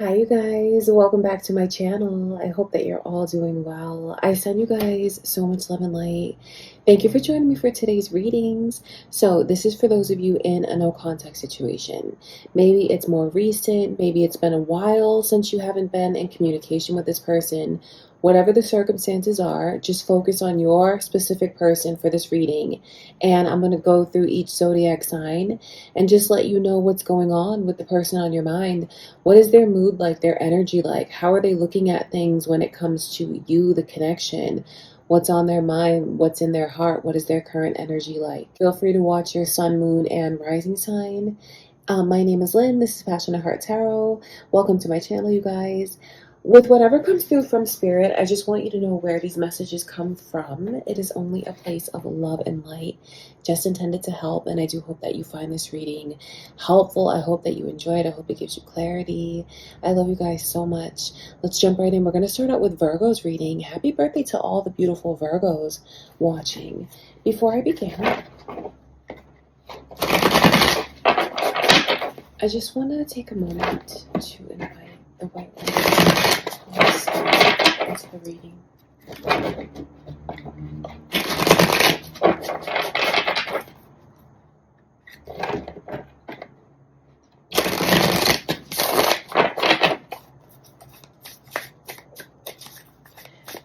Hi you guys, welcome back to my channel. I hope that you're all doing well. I send you guys so much love and light. Thank you for joining me for today's readings. So this is for those of you in a no contact situation. Maybe it's more recent, maybe it's been a while since you haven't been in communication with this person. Whatever the circumstances are, just focus on your specific person for this reading. And I'm going to go through each zodiac sign and just let you know what's going on with the person on your mind. What is their mood like, their energy like? How are they looking at things when it comes to you, the connection? What's on their mind? What's in their heart? What is their current energy like? Feel free to watch your sun, moon, and rising sign. My name is Lynn. This is Passionate Heart Tarot. Welcome to my channel, you guys. With whatever comes through from Spirit, I just want you to know where these messages come from. It is only a place of love and light, just intended to help, and I do hope that you find this reading helpful. I hope that you enjoy it. I hope it gives you clarity. I love you guys so much. Let's jump right in. We're going to start out with Virgo's reading. Happy birthday to all the beautiful Virgos watching. Before I begin, I just want to take a moment to invite the white light into the reading.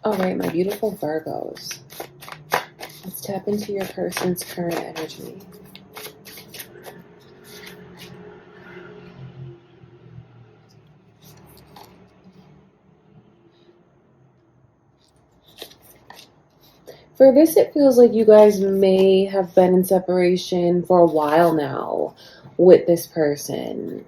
Alright, my beautiful Virgos. Let's tap into your person's current energy. For this, it feels like you guys may have been in separation for a while now with this person.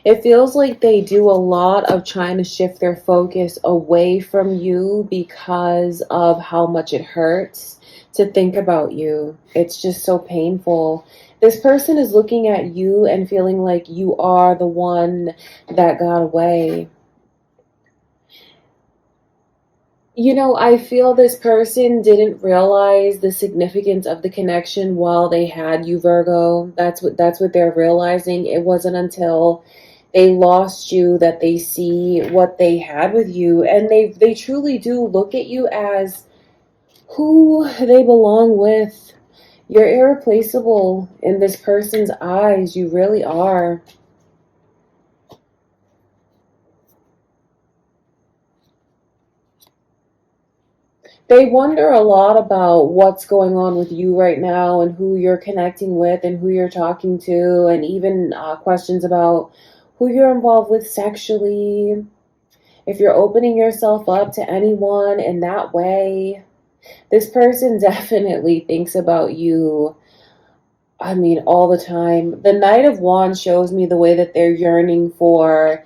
It feels like they do a lot of trying to shift their focus away from you because of how much it hurts to think about you. It's just so painful. This person is looking at you and feeling like you are the one that got away. You know, I feel this person didn't realize the significance of the connection while they had you, Virgo. That's what they're realizing. It wasn't until they lost you that they see what they had with you, and they truly do look at you as who they belong with. You're irreplaceable in this person's eyes. You really are. They wonder a lot about what's going on with you right now and who you're connecting with and who you're talking to, and even questions about who you're involved with sexually, if you're opening yourself up to anyone in that way. This person definitely thinks about you, I mean, all the time. The Knight of Wands shows me the way that they're yearning for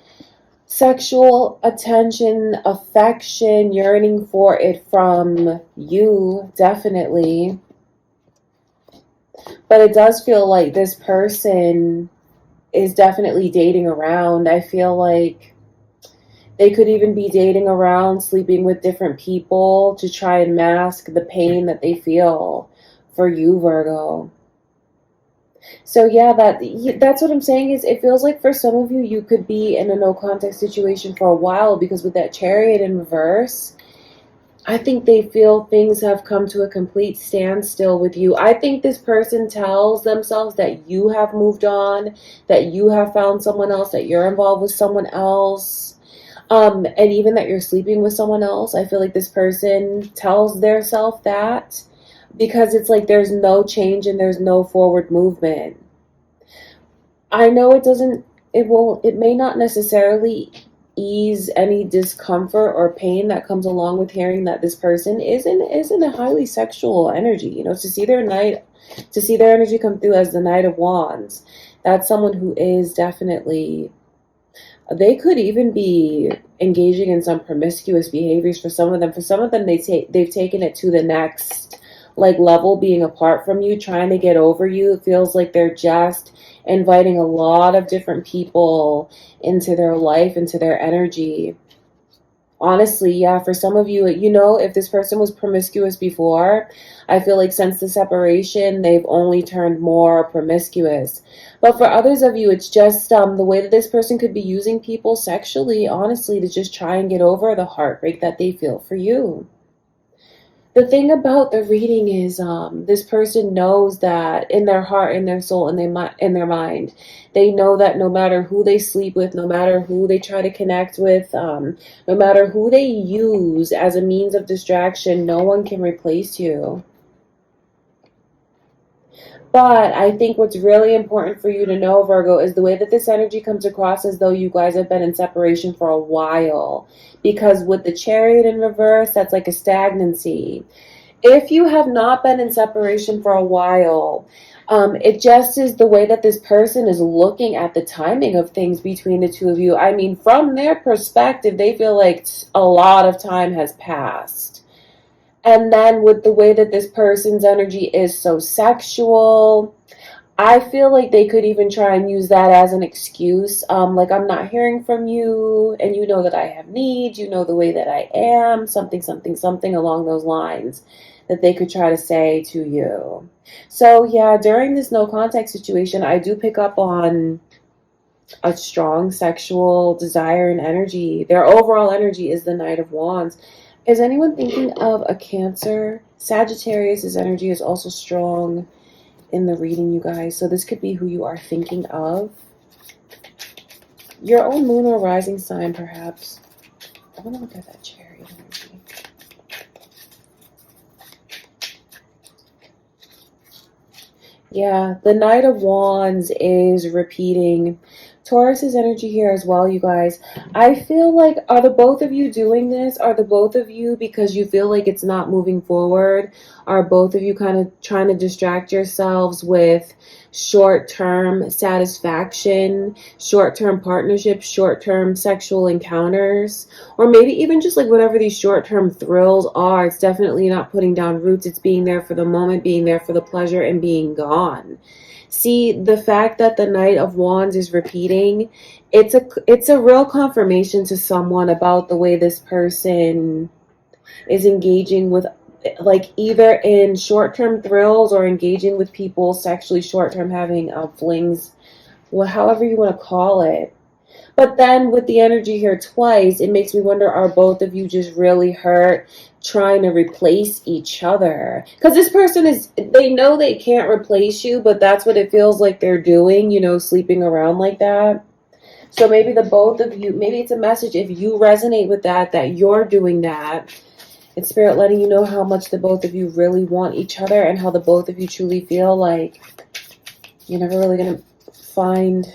sexual attention, affection, yearning for it from you, definitely. But it does feel like this person is definitely dating around. I feel like they could even be dating around, sleeping with different people to try and mask the pain that they feel for you, Virgo. So yeah, that's what I'm saying. Is it feels like for some of you, you could be in a no contact situation for a while, because with that Chariot in reverse, I think they feel things have come to a complete standstill with you. I think this person tells themselves that you have moved on, that you have found someone else, that you're involved with someone else, and even that you're sleeping with someone else. I feel like this person tells their self that, because it's like there's no change and there's no forward movement. I know it may not necessarily ease any discomfort or pain that comes along with hearing that this person isn't a highly sexual energy. You know, to see their energy come through as the Knight of Wands, that's someone who is definitely, they could even be engaging in some promiscuous behaviors for some of them. For some of them, they've taken it to the next level, being apart from you, trying to get over you. It feels like they're just inviting a lot of different people into their life, into their energy. Honestly, yeah, for some of you, you know, if this person was promiscuous before, I feel like since the separation, they've only turned more promiscuous. But for others of you, it's just the way that this person could be using people sexually, honestly, to just try and get over the heartbreak that they feel for you. The thing about the reading is this person knows that in their heart, in their soul, in their mind, they know that no matter who they sleep with, no matter who they try to connect with, no matter who they use as a means of distraction, no one can replace you. But I think what's really important for you to know, Virgo, is the way that this energy comes across as though you guys have been in separation for a while. Because with the Chariot in reverse, that's like a stagnancy. If you have not been in separation for a while, it just is the way that this person is looking at the timing of things between the two of you. I mean, from their perspective, they feel like a lot of time has passed. And then with the way that this person's energy is so sexual, I feel like they could even try and use that as an excuse. Like, I'm not hearing from you, and you know that I have needs, you know the way that I am, something, something, something along those lines that they could try to say to you. So, yeah, during this no contact situation, I do pick up on a strong sexual desire and energy. Their overall energy is the Knight of Wands. Is anyone thinking of a Cancer? Sagittarius' energy is also strong in the reading, you guys. So this could be who you are thinking of. Your own moon or rising sign, perhaps. I want to look at that Chariot energy. Yeah, the Knight of Wands is repeating. Taurus's energy here as well, you guys. I feel like, are the both of you doing this? Are the both of you, because you feel like it's not moving forward, are both of you kind of trying to distract yourselves with short-term satisfaction, short-term partnerships, short-term sexual encounters, or maybe even just like whatever these short-term thrills are? It's definitely not putting down roots. It's being there for the moment, being there for the pleasure, and being gone. See, the fact that the Knight of Wands is repeating, it's a real confirmation to someone about the way this person is engaging with, like, either in short-term thrills or engaging with people sexually short-term, having flings, well, however you want to call it. But then with the energy here twice, it makes me wonder, are both of you just really hurt trying to replace each other? Because this person is, they know they can't replace you, but that's what it feels like they're doing, you know, sleeping around like that. So maybe the both of you, maybe it's a message if you resonate with that, that you're doing that. It's Spirit letting you know how much the both of you really want each other and how the both of you truly feel like you're never really going to find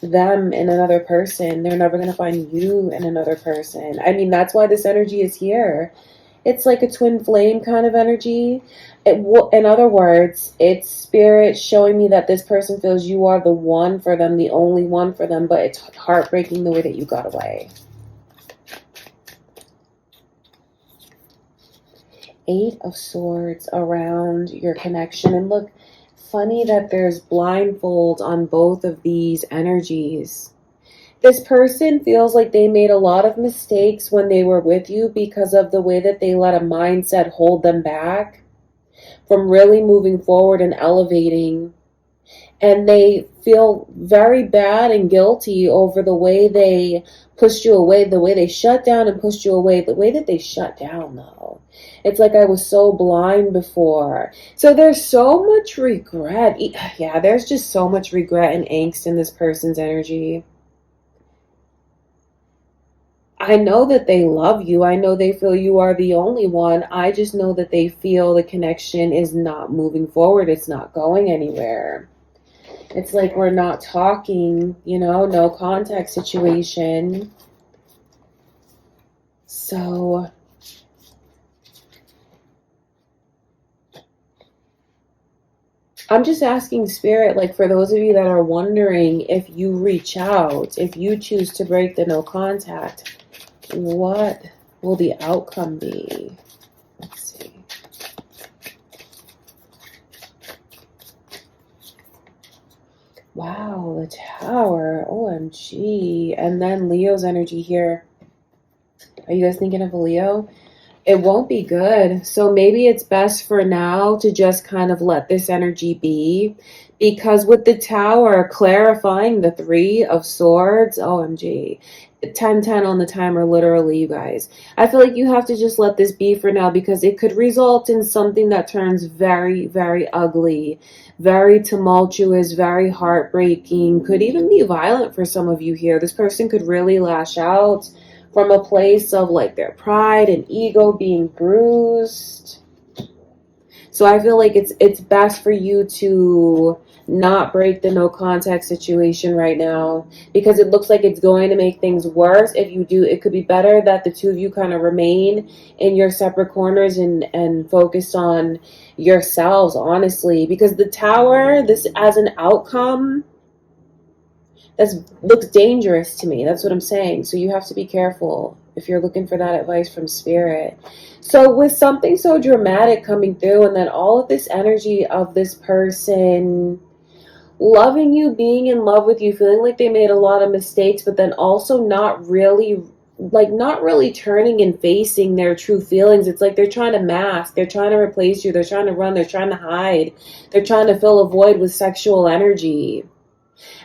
them in another person. They're never going to find you in another person. I mean, that's why this energy is here. It's like a twin flame kind of energy. In other words, it's Spirit showing me that this person feels you are the one for them, the only one for them, but it's heartbreaking the way that you got away. Eight of Swords around your connection. And look, funny that there's blindfolds on both of these energies. This person feels like they made a lot of mistakes when they were with you because of the way that they let a mindset hold them back from really moving forward and elevating. And they feel very bad and guilty over the way they pushed you away, the way they shut down and pushed you away, the way that they shut down, though. It's like I was so blind before. So there's so much regret. Yeah, there's just so much regret and angst in this person's energy. I know that they love you. I know they feel you are the only one. I just know that they feel the connection is not moving forward. It's not going anywhere. It's like we're not talking, you know, no contact situation. So I'm just asking Spirit, like, for those of you that are wondering, if you reach out, if you choose to break the no contact, what will the outcome be? Let's see. Wow, the Tower. OMG. And then Leo's energy here. Are you guys thinking of a Leo? It won't be good. So maybe it's best for now to just kind of let this energy be. Because with the Tower clarifying the Three of Swords, OMG. 10-10 on the timer, literally, you guys. I feel like you have to just let this be for now because it could result in something that turns very, very ugly, very tumultuous, very heartbreaking, could even be violent for some of you here. This person could really lash out from a place of like their pride and ego being bruised. So I feel like it's best for you to not break the no contact situation right now because it looks like it's going to make things worse. If you do, it could be better that the two of you kind of remain in your separate corners and focus on yourselves, honestly, because the Tower, this as an outcome, that looks dangerous to me. That's what I'm saying. So you have to be careful if you're looking for that advice from spirit. So with something so dramatic coming through and then all of this energy of this person loving you, being in love with you, feeling like they made a lot of mistakes, but then also not really turning and facing their true feelings. It's like they're trying to mask, they're trying to replace you, they're trying to run, they're trying to hide, they're trying to fill a void with sexual energy.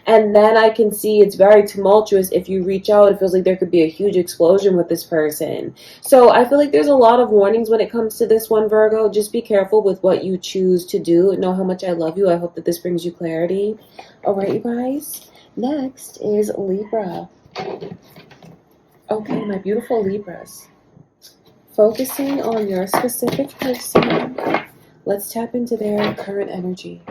And then I can see it's very tumultuous. If you reach out, it feels like there could be a huge explosion with this person. So I feel like there's a lot of warnings when it comes to this one, Virgo. Just be careful with what you choose to do. Know how much I love you. I hope that this brings you clarity. All right, you guys. Next is Libra. Okay, my beautiful Libras. Focusing on your specific person. Let's tap into their current energy.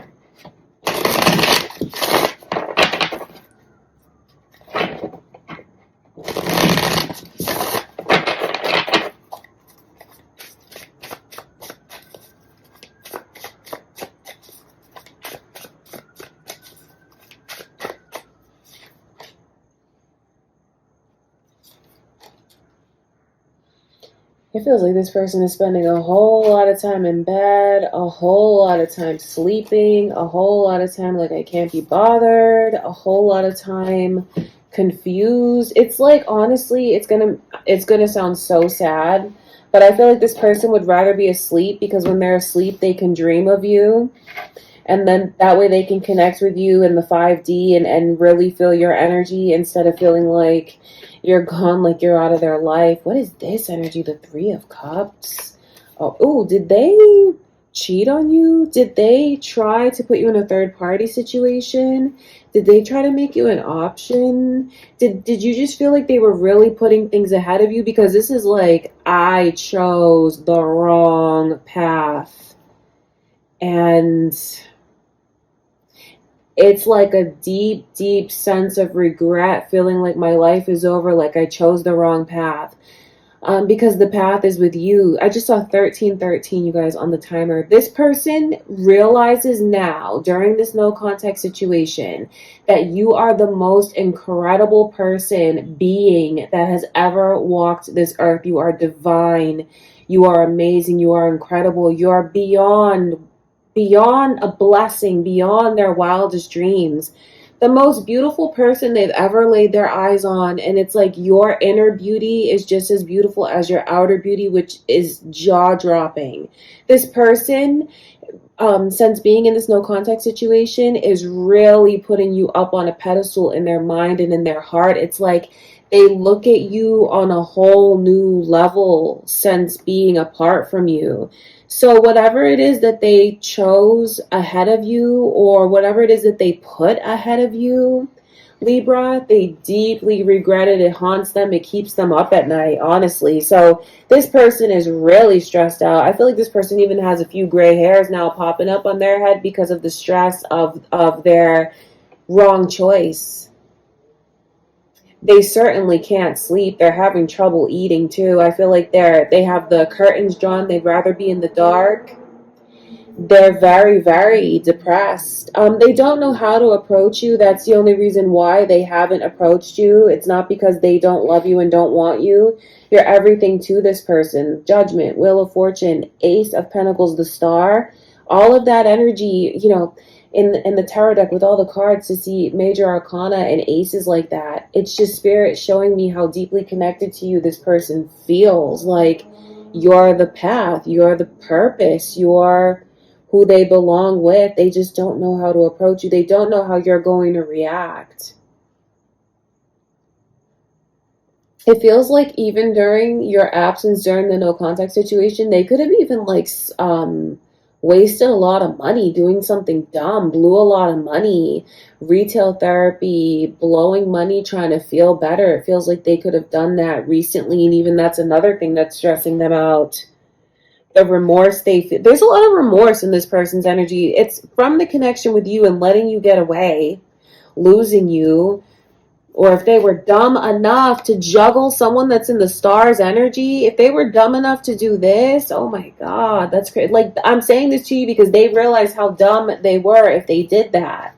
It feels like this person is spending a whole lot of time in bed, a whole lot of time sleeping, a whole lot of time like I can't be bothered, a whole lot of time confused. It's like, honestly, it's gonna sound so sad, but I feel like this person would rather be asleep because when they're asleep they can dream of you. And then that way they can connect with you in the 5D and really feel your energy instead of feeling like you're gone, like you're out of their life. What is this energy? The Three of Cups. Oh, did they cheat on you? Did they try to put you in a third party situation? Did they try to make you an option? Did you just feel like they were really putting things ahead of you? Because this is like, I chose the wrong path. And it's like a deep, deep sense of regret, feeling like my life is over, like I chose the wrong path. Because the path is with you. I just saw 1313, you guys, on the timer. This person realizes now, during this no contact situation, that you are the most incredible being that has ever walked this earth. You are divine. You are amazing. You are incredible. You are beyond a blessing, beyond their wildest dreams. The most beautiful person they've ever laid their eyes on. And it's like your inner beauty is just as beautiful as your outer beauty, which is jaw-dropping. This person, since being in this no contact situation, is really putting you up on a pedestal in their mind and in their heart. It's like they look at you on a whole new level since being apart from you. So whatever it is that they chose ahead of you, or whatever it is that they put ahead of you, Libra, they deeply regret it. It haunts them. It keeps them up at night, honestly. So this person is really stressed out. I feel like this person even has a few gray hairs now popping up on their head because of the stress of their wrong choice. They certainly can't sleep. They're having trouble eating too. I feel like they have the curtains drawn. They'd rather be in the dark. They're very, very depressed. They don't know how to approach you. That's the only reason why they haven't approached you. It's not because they don't love you and don't want you. You're everything to this person. Judgment, Wheel of Fortune, Ace of Pentacles, the Star. All of that energy, in the tarot deck with all the cards, to see major arcana and aces like that, it's just spirit showing me how deeply connected to you this person feels. Like you're the path, you're the purpose, you're who they belong with. They just don't know how to approach you. They don't know how you're going to react. It feels like even during your absence, during the no contact situation, they could have even like wasted a lot of money doing something dumb, blew a lot of money, retail therapy, blowing money trying to feel better. It feels like they could have done that recently, and even that's another thing that's stressing them out. The remorse they feel. There's a lot of remorse in this person's energy. It's from the connection with you and letting you get away, losing you, or if they were dumb enough to juggle someone that's in the stars energy, if they were dumb enough to do this, oh my God, that's crazy. Like, I'm saying this to you because they realize how dumb they were if they did that.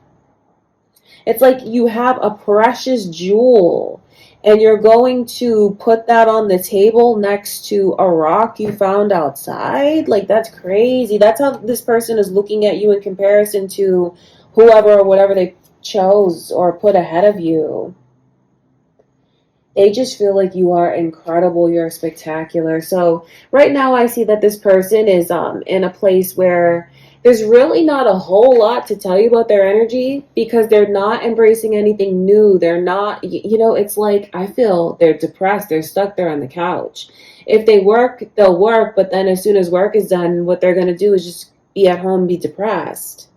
It's like you have a precious jewel and you're going to put that on the table next to a rock you found outside. Like, that's crazy. That's how this person is looking at you in comparison to whoever or whatever they chose or put ahead of you. They just feel like you are incredible, you're spectacular. So right now I see that this person is in a place where there's really not a whole lot to tell you about their energy, because they're not embracing anything new. They're not, it's like, I feel they're depressed, they're stuck there on the couch. If they work, they'll work, but then as soon as work is done, what they're going to do is just be at home, be depressed.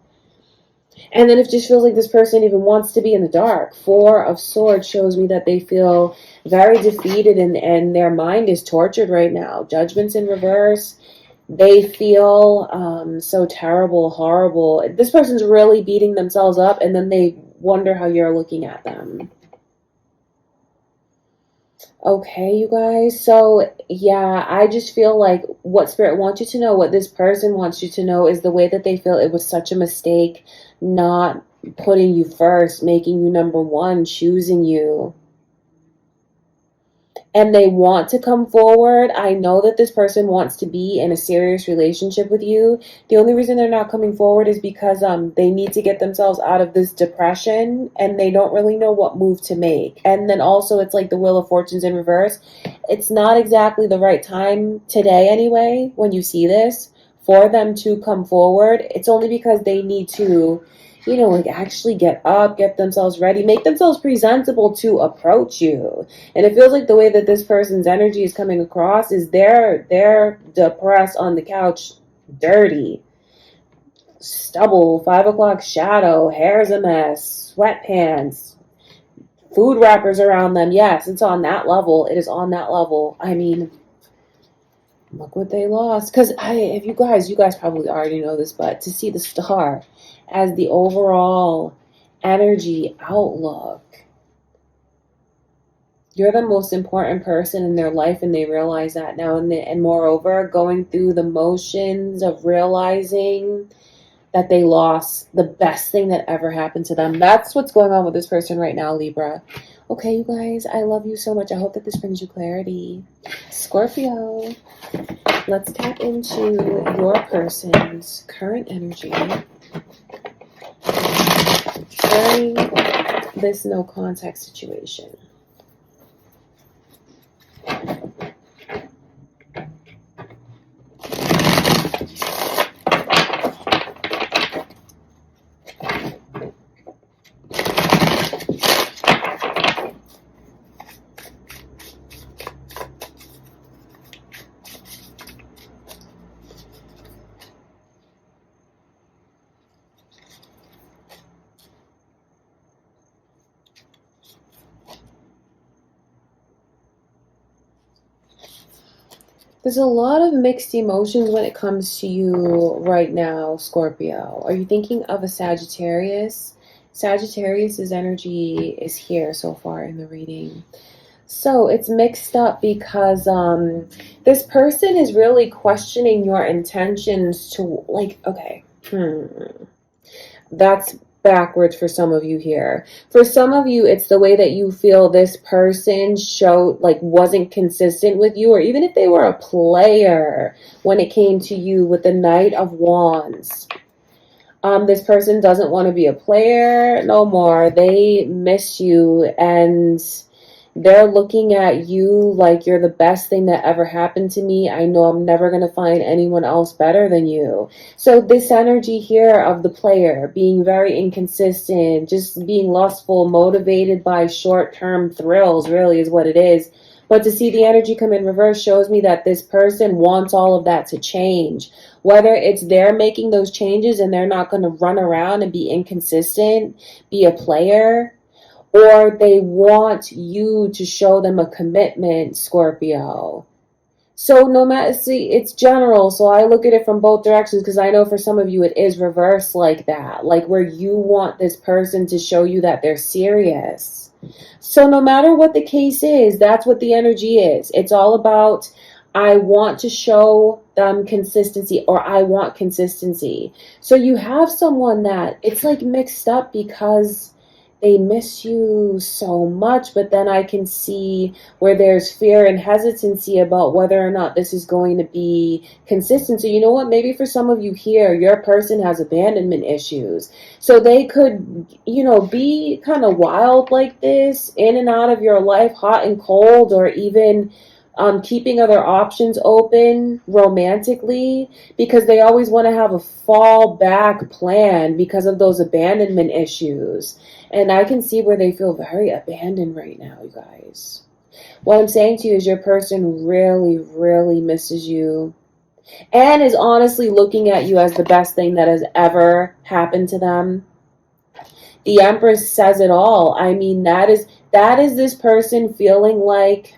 And then it just feels like this person even wants to be in the dark. Four of Swords shows me that they feel very defeated and their mind is tortured right now. Judgment's in reverse. They feel so terrible, horrible. This person's really beating themselves up, and then they wonder how you're looking at them. Okay, you guys. So, yeah, I just feel like what Spirit wants you to know, what this person wants you to know, is the way that they feel it was such a mistake not putting you first, making you number one, choosing you. And they want to come forward. I know that this person wants to be in a serious relationship with you. The only reason they're not coming forward is because they need to get themselves out of this depression and they don't really know what move to make. And then also it's like the Wheel of Fortune's in reverse. It's not exactly the right time today anyway, when you see this, for them to come forward. It's only because they need to, like actually get up, get themselves ready, make themselves presentable to approach you. And it feels like the way that this person's energy is coming across is they're depressed on the couch, dirty, stubble, 5 o'clock shadow, hair's a mess, sweatpants, food wrappers around them. Yes, it's on that level. It is on that level. I mean, look what they lost. Because if you guys probably already know this, but to see the star as the overall energy outlook, you're the most important person in their life, and they realize that now. And moreover, going through the motions of realizing that they lost the best thing that ever happened to them. That's what's going on with this person right now, Libra. Okay, you guys, I love you so much. I hope that this brings you clarity. Scorpio, let's tap into your person's current energy during this no contact situation. There's a lot of mixed emotions when it comes to you right now, Scorpio. Are you thinking of a Sagittarius? Sagittarius's energy is here so far in the reading. So it's mixed up because this person is really questioning your intentions to, like, okay, that's backwards for some of you here. For some of you, it's the way that you feel this person wasn't consistent with you, or even if they were a player when it came to you with the Knight of Wands. This person doesn't want to be a player no more. They miss you, and they're looking at you like you're the best thing that ever happened to me. I know I'm never going to find anyone else better than you. So this energy here of the player being very inconsistent, just being lustful, motivated by short-term thrills, really is what it is. But to see the energy come in reverse shows me that this person wants all of that to change. Whether it's they're making those changes and they're not going to run around and be inconsistent, be a player, or they want you to show them a commitment, Scorpio. So no matter, see, it's general, so I look at it from both directions because I know for some of you it is reversed like that, like where you want this person to show you that they're serious. So no matter what the case is, that's what the energy is. It's all about, I want to show them consistency, or I want consistency. So you have someone that it's like mixed up because they miss you so much, but then I can see where there's fear and hesitancy about whether or not this is going to be consistent. So you know what, maybe for some of you here, your person has abandonment issues. So they could, be kind of wild like this, in and out of your life, hot and cold, or even keeping other options open romantically, because they always want to have a fallback plan because of those abandonment issues. And I can see where they feel very abandoned right now, you guys. What I'm saying to you is your person really, really misses you and is honestly looking at you as the best thing that has ever happened to them. The Empress says it all. I mean, that is this person feeling like,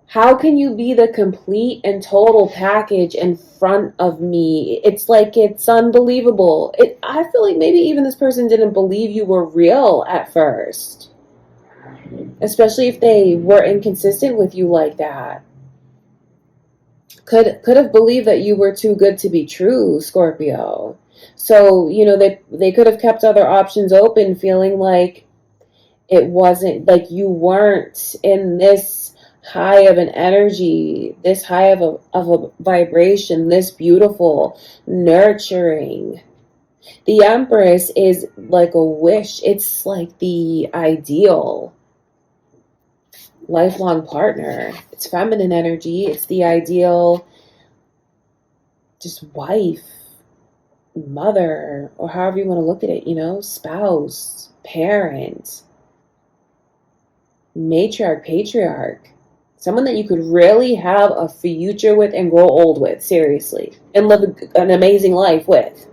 how can you be the complete and total package in front of me? It's like, it's unbelievable. I feel like maybe even this person didn't believe you were real at first, especially if they were inconsistent with you like that. Could have believed that you were too good to be true, Scorpio. So, they could have kept other options open, feeling like it wasn't, like you weren't in this high of an energy, this high of a vibration, this beautiful, nurturing. The Empress is like a wish. It's like the ideal lifelong partner. It's feminine energy. It's the ideal just wife, mother, or however you want to look at it, spouse, parent, matriarch, patriarch. Someone that you could really have a future with and grow old with, seriously, and live an amazing life with.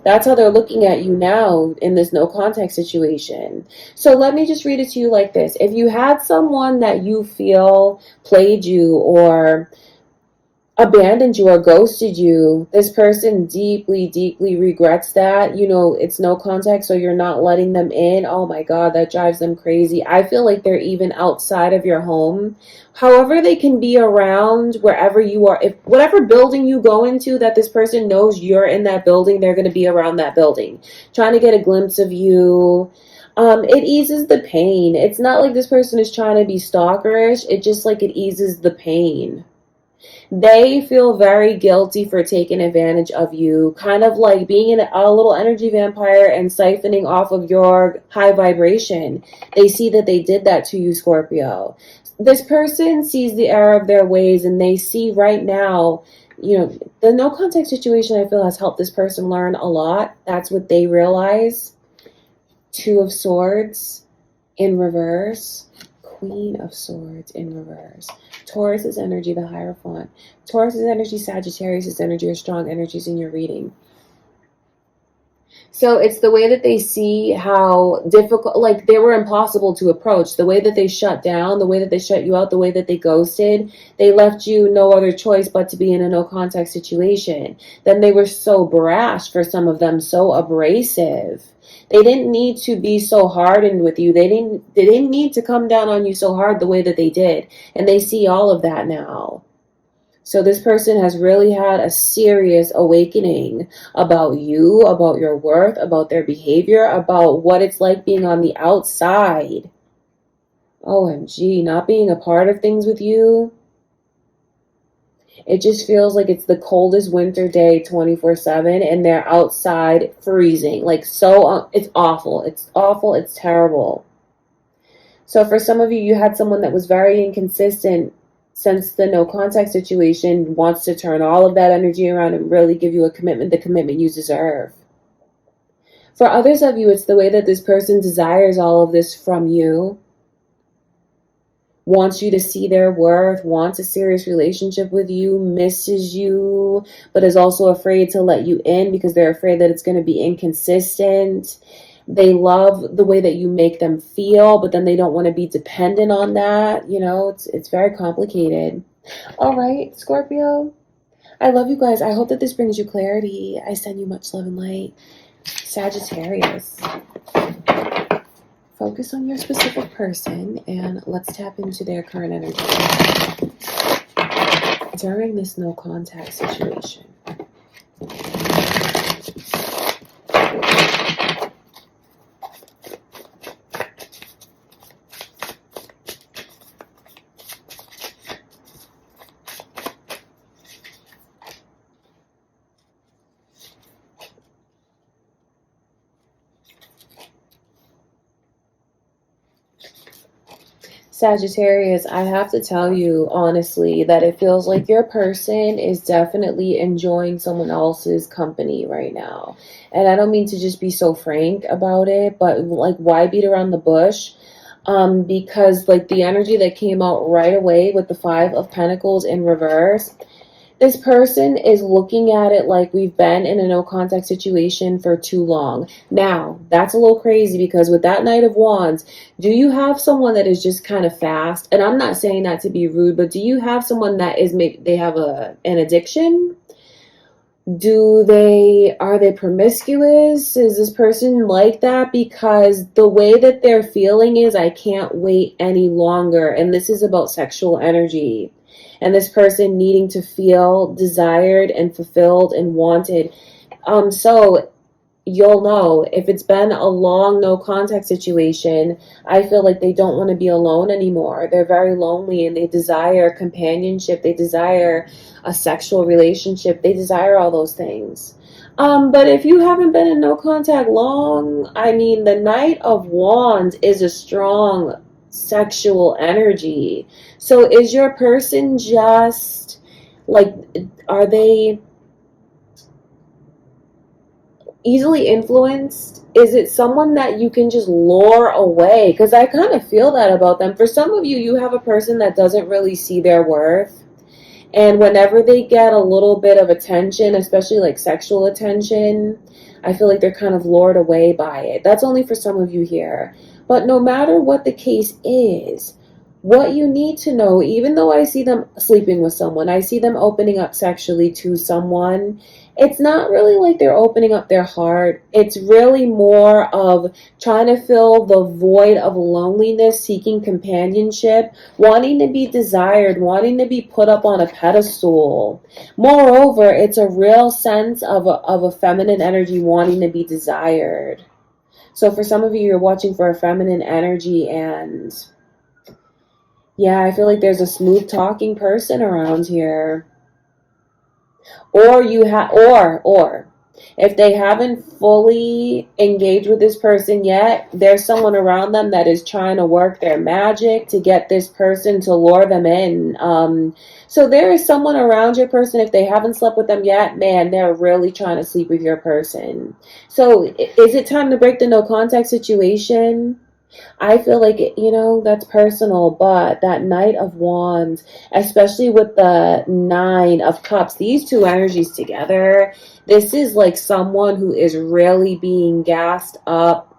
That's how they're looking at you now in this no contact situation. So let me just read it to you like this. If you had someone that you feel played you or abandoned you or ghosted you, this person deeply, deeply regrets that. It's no contact, so you're not letting them in. Oh my God, that drives them crazy. I feel like they're even outside of your home. However, they can be around wherever you are. If whatever building you go into that this person knows you're in that building, they're going to be around that building, trying to get a glimpse of you. It eases the pain. It's not like this person is trying to be stalkerish. It just like it eases the pain. They feel very guilty for taking advantage of you, kind of like being a little energy vampire and siphoning off of your high vibration. They see that they did that to you, Scorpio. This person sees the error of their ways, and they see right now, the no contact situation, I feel, has helped this person learn a lot. That's what they realize. Two of Swords in reverse. Queen of Swords in reverse. Taurus is energy, the Hierophant. Taurus is energy, Sagittarius is energy, or strong energies in your reading. So it's the way that they see how difficult, like they were impossible to approach, the way that they shut down, the way that they shut you out, the way that they ghosted. They left you no other choice but to be in a no contact situation. Then they were so brash, for some of them, so abrasive. They didn't need to be so hardened with you. They didn't need to come down on you so hard the way that they did. And they see all of that now. So this person has really had a serious awakening about you, about your worth, about their behavior, about what it's like being on the outside. OMG, not being a part of things with you. It just feels like it's the coldest winter day 24/7 and they're outside freezing. Like, so, it's awful. It's awful. It's terrible. So for some of you, you had someone that was very inconsistent since the no contact situation, wants to turn all of that energy around and really give you a commitment, the commitment you deserve. For others of you, it's the way that this person desires all of this from you, wants you to see their worth, wants a serious relationship with you, misses you, but is also afraid to let you in because they're afraid that it's going to be inconsistent. They love the way that you make them feel, but then they don't want to be dependent on that. You know, it's very complicated. All right, Scorpio. I love you guys. I hope that this brings you clarity. I send you much love and light. Sagittarius. Focus on your specific person and let's tap into their current energy during this no contact situation. Sagittarius, I have to tell you honestly that it feels like your person is definitely enjoying someone else's company right now. And I don't mean to just be so frank about it, but like, why beat around the bush? Because like the energy that came out right away with the Five of Pentacles in reverse, this person is looking at it like we've been in a no contact situation for too long. Now, that's a little crazy because with that Knight of Wands, do you have someone that is just kind of fast? And I'm not saying that to be rude, but do you have someone that is maybe they have an addiction? Are they promiscuous? Is this person like that? Because the way that they're feeling is, I can't wait any longer. And this is about sexual energy. And this person needing to feel desired and fulfilled and wanted. So you'll know if it's been a long no contact situation. I feel like they don't want to be alone anymore. They're very lonely and they desire companionship. They desire a sexual relationship. They desire all those things. But if you haven't been in no contact long, I mean, the Knight of Wands is a strong sexual energy. So is your person just like, are they easily influenced? Is it someone that you can just lure away? Because I kind of feel that about them. For some of you, you have a person that doesn't really see their worth. And whenever they get a little bit of attention, especially like sexual attention, I feel like they're kind of lured away by it. That's only for some of you here. But no matter what the case is, what you need to know, even though I see them sleeping with someone, I see them opening up sexually to someone, it's not really like they're opening up their heart. It's really more of trying to fill the void of loneliness, seeking companionship, wanting to be desired, wanting to be put up on a pedestal. Moreover, it's a real sense of a feminine energy wanting to be desired. So for some of you, you're watching for a feminine energy, and yeah, I feel like there's a smooth talking person around here. Or if they haven't fully engaged with this person yet, there's someone around them that is trying to work their magic to get this person to lure them in. So there is someone around your person. If they haven't slept with them yet, man, they're really trying to sleep with your person. So is it time to break the no contact situation? I feel like, that's personal, but that Knight of Wands, especially with the Nine of Cups, these two energies together, this is like someone who is really being gassed up,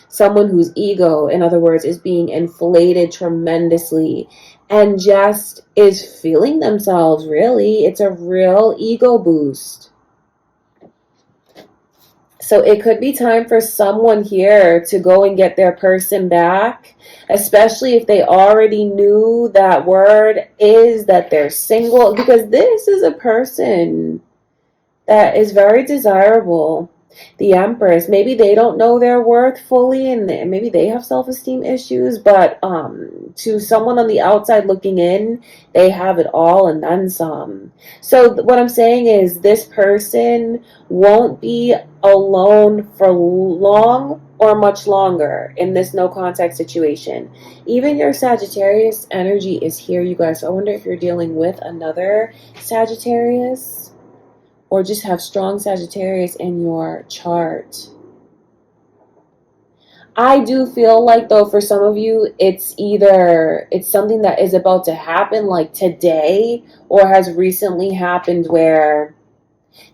someone whose ego, in other words, is being inflated tremendously and just is feeling themselves, really. It's a real ego boost. So it could be time for someone here to go and get their person back, especially if they already knew that word is that they're single, because this is a person that is very desirable. The Empress, maybe they don't know their worth fully, and maybe they have self-esteem issues, but to someone on the outside looking in, they have it all and then some. So what I'm saying is this person won't be alone for long or much longer in this no contact situation. Even your Sagittarius energy is here, you guys. So I wonder if you're dealing with another Sagittarius, or just have strong Sagittarius in your chart. I do feel like, though, for some of you, it's something that is about to happen like today, or has recently happened, where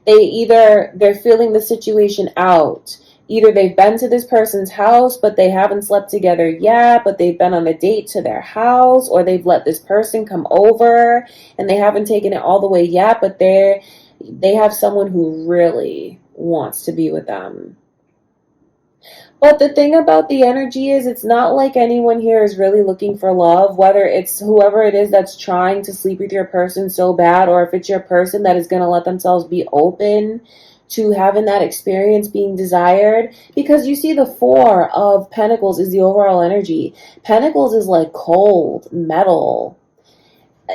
they're feeling the situation out. Either they've been to this person's house, but they haven't slept together yet, but they've been on a date to their house, or they've let this person come over and they haven't taken it all the way yet, but they have someone who really wants to be with them. But the thing about the energy is, it's not like anyone here is really looking for love, whether it's whoever it is that's trying to sleep with your person so bad, or if it's your person that is going to let themselves be open to having that experience being desired. Because you see, the Four of Pentacles is the overall energy. Pentacles is like cold metal.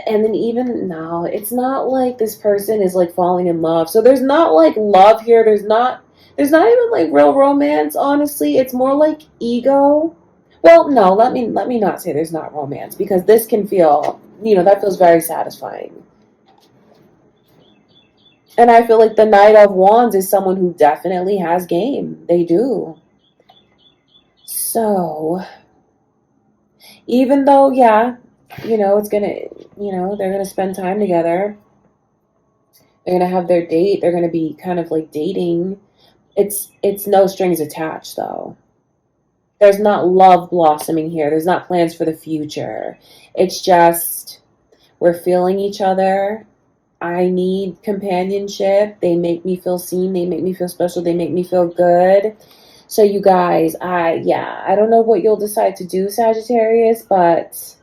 And then even now, it's not like this person is like falling in love. So there's not like love here. There's not even like real romance, honestly. It's more like ego. Well, no, let me not say there's not romance, because this can feel, that feels very satisfying. And I feel like the Knight of Wands is someone who definitely has game. They do. So, even though, yeah, it's gonna, they're gonna spend time together. They're gonna have their date. They're gonna be kind of like dating. It's no strings attached, though. There's not love blossoming here. There's not plans for the future. It's just, we're feeling each other. I need companionship. They make me feel seen. They make me feel special. They make me feel good. So you guys, I don't know what you'll decide to do, Sagittarius, but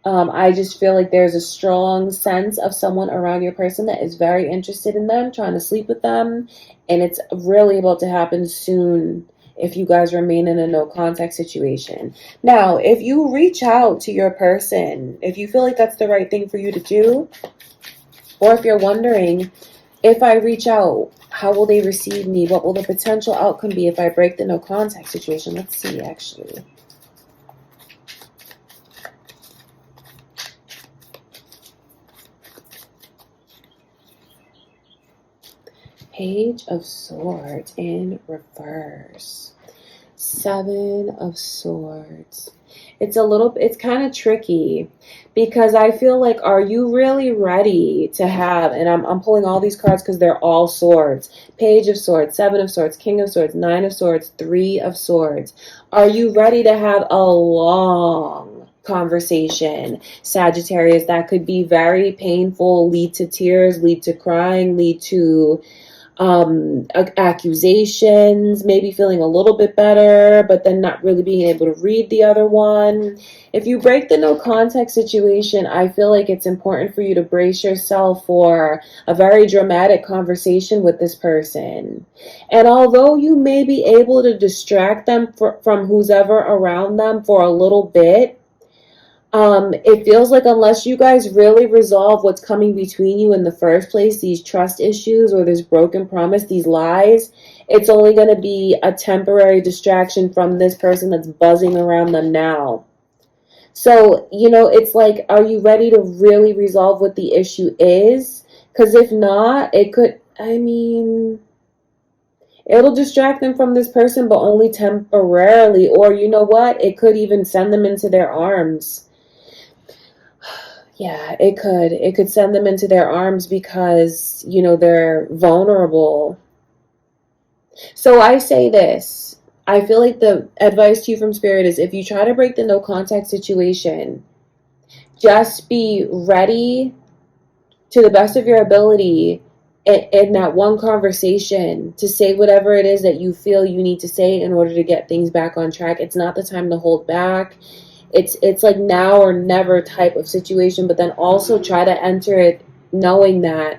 I just feel like there's a strong sense of someone around your person that is very interested in them, trying to sleep with them, and it's really about to happen soon if you guys remain in a no contact situation. Now, if you reach out to your person, if you feel like that's the right thing for you to do, or if you're wondering, if I reach out, how will they receive me? What will the potential outcome be if I break the no contact situation? Let's see, actually. Page of Swords in reverse. Seven of Swords. It's kind of tricky, because I feel like, are you really ready to have, and I'm pulling all these cards because they're all swords. Page of Swords, Seven of Swords, King of Swords, Nine of Swords, Three of Swords. Are you ready to have a long conversation, Sagittarius? That could be very painful, lead to tears, lead to crying, lead to accusations, maybe feeling a little bit better, but then not really being able to read the other one. If you break the no contact situation, I feel like it's important for you to brace yourself for a very dramatic conversation with this person. And although you may be able to distract them from who's ever around them for a little bit, it feels like unless you guys really resolve what's coming between you in the first place, these trust issues or this broken promise, these lies, it's only going to be a temporary distraction from this person that's buzzing around them now. So, it's like, are you ready to really resolve what the issue is? Because if not, it'll distract them from this person, but only temporarily. Or you know what? It could even send them into their arms. Yeah, it could. It could send them into their arms because, they're vulnerable. So I say this. I feel like the advice to you from Spirit is, if you try to break the no contact situation, just be ready to the best of your ability in that one conversation to say whatever it is that you feel you need to say in order to get things back on track. It's not the time to hold back. It's like now or never type of situation, but then also try to enter it knowing that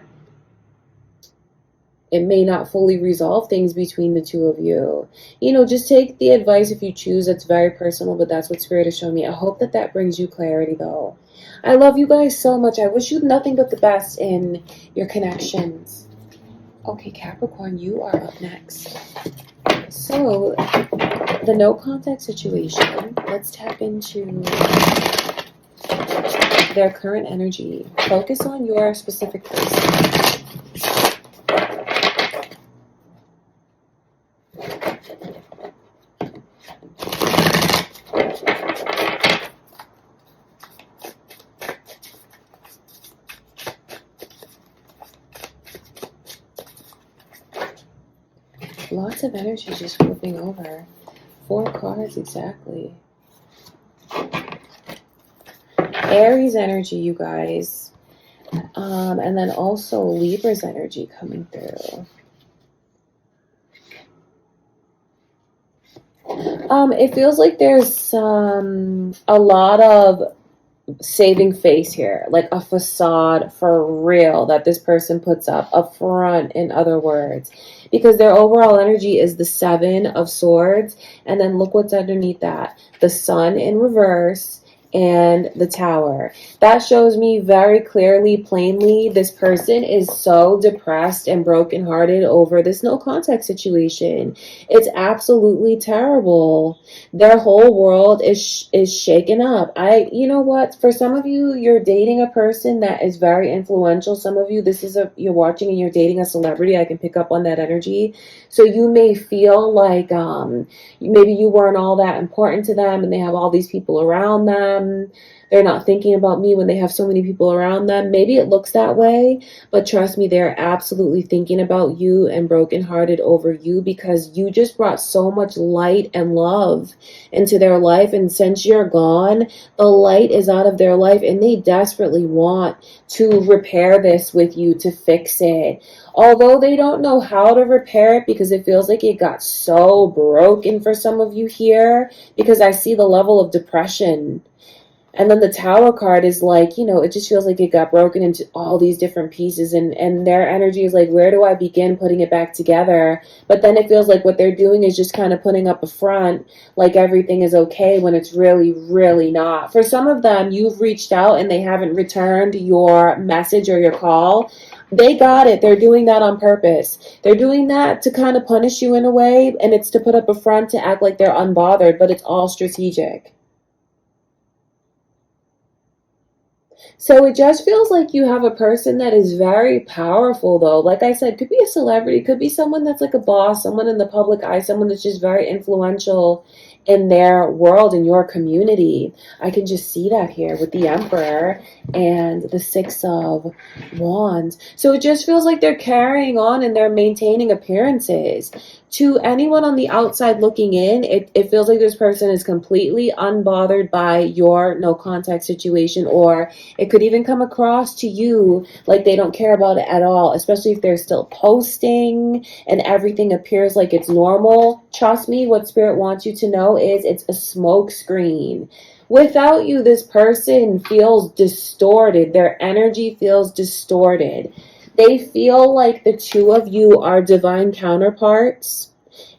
it may not fully resolve things between the two of you. You know, just take the advice if you choose. It's very personal, but that's what Spirit is showing me. I hope that that brings you clarity, though. I love you guys so much. I wish you nothing but the best in your connections. Okay, Capricorn, you are up next. So, the no contact situation, let's tap into their current energy. Focus on your specific person. Lots of energy just flipping over. 4 cards exactly. Aries energy, you guys. And then also Libra's energy coming through. It feels like there's a lot of saving face here, like a facade for real that this person puts up, a front, in other words, because their overall energy is the 7 of Swords, and then look what's underneath that, the Sun in reverse and the Tower. That shows me very clearly, plainly, this person is so depressed and brokenhearted over this no contact situation. It's absolutely terrible. Their whole world is shaken up. You know what? For some of you, you're dating a person that is very influential. Some of you, you're watching and you're dating a celebrity. I can pick up on that energy. So you may feel like maybe you weren't all that important to them, and they have all these people around them. They're not thinking about me when they have so many people around them. Maybe it looks that way, but trust me, they're absolutely thinking about you and brokenhearted over you, because you just brought so much light and love into their life. And since you're gone, the light is out of their life, and they desperately want to repair this with you, to fix it. Although they don't know how to repair it, because it feels like it got so broken for some of you here, because I see the level of depression. And then the Tower card is like, you know, it just feels like it got broken into all these different pieces, and their energy is like, where do I begin putting it back together? But then it feels like what they're doing is just kind of putting up a front, like everything is okay, when it's really, really not. For some of them, you've reached out and they haven't returned your message or your call. They got it. They're doing that on purpose. They're doing that to kind of punish you in a way, and it's to put up a front, to act like they're unbothered, but it's all strategic. So it just feels like you have a person that is very powerful, though. Like I said, could be a celebrity, could be someone that's like a boss, someone in the public eye, someone that's just very influential in their world, in your community. I can just see that here with the Emperor and the 6 of Wands. So it just feels like they're carrying on and they're maintaining appearances. To anyone on the outside looking in, it feels like this person is completely unbothered by your no contact situation, or it could even come across to you like they don't care about it at all, especially if they're still posting and everything appears like it's normal. Trust me, what Spirit wants you to know is it's a smoke screen. Without you, this person feels distorted. Their energy feels distorted. They feel like the two of you are divine counterparts,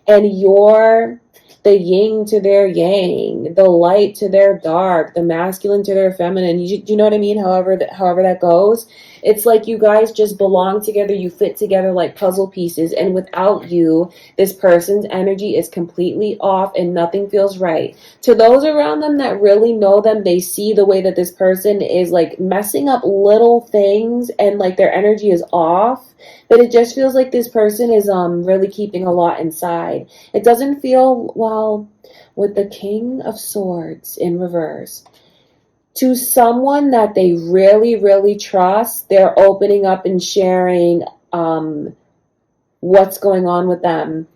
and you're the yin to their yang, the light to their dark, the masculine to their feminine. You know what I mean? However that goes. It's like you guys just belong together. You fit together like puzzle pieces. And without you, this person's energy is completely off and nothing feels right. To those around them that really know them, they see the way that this person is like messing up little things and like their energy is off. But it just feels like this person is really keeping a lot inside. It doesn't feel, well, with the King of Swords in reverse, to someone that they really, really trust, they're opening up and sharing what's going on with them,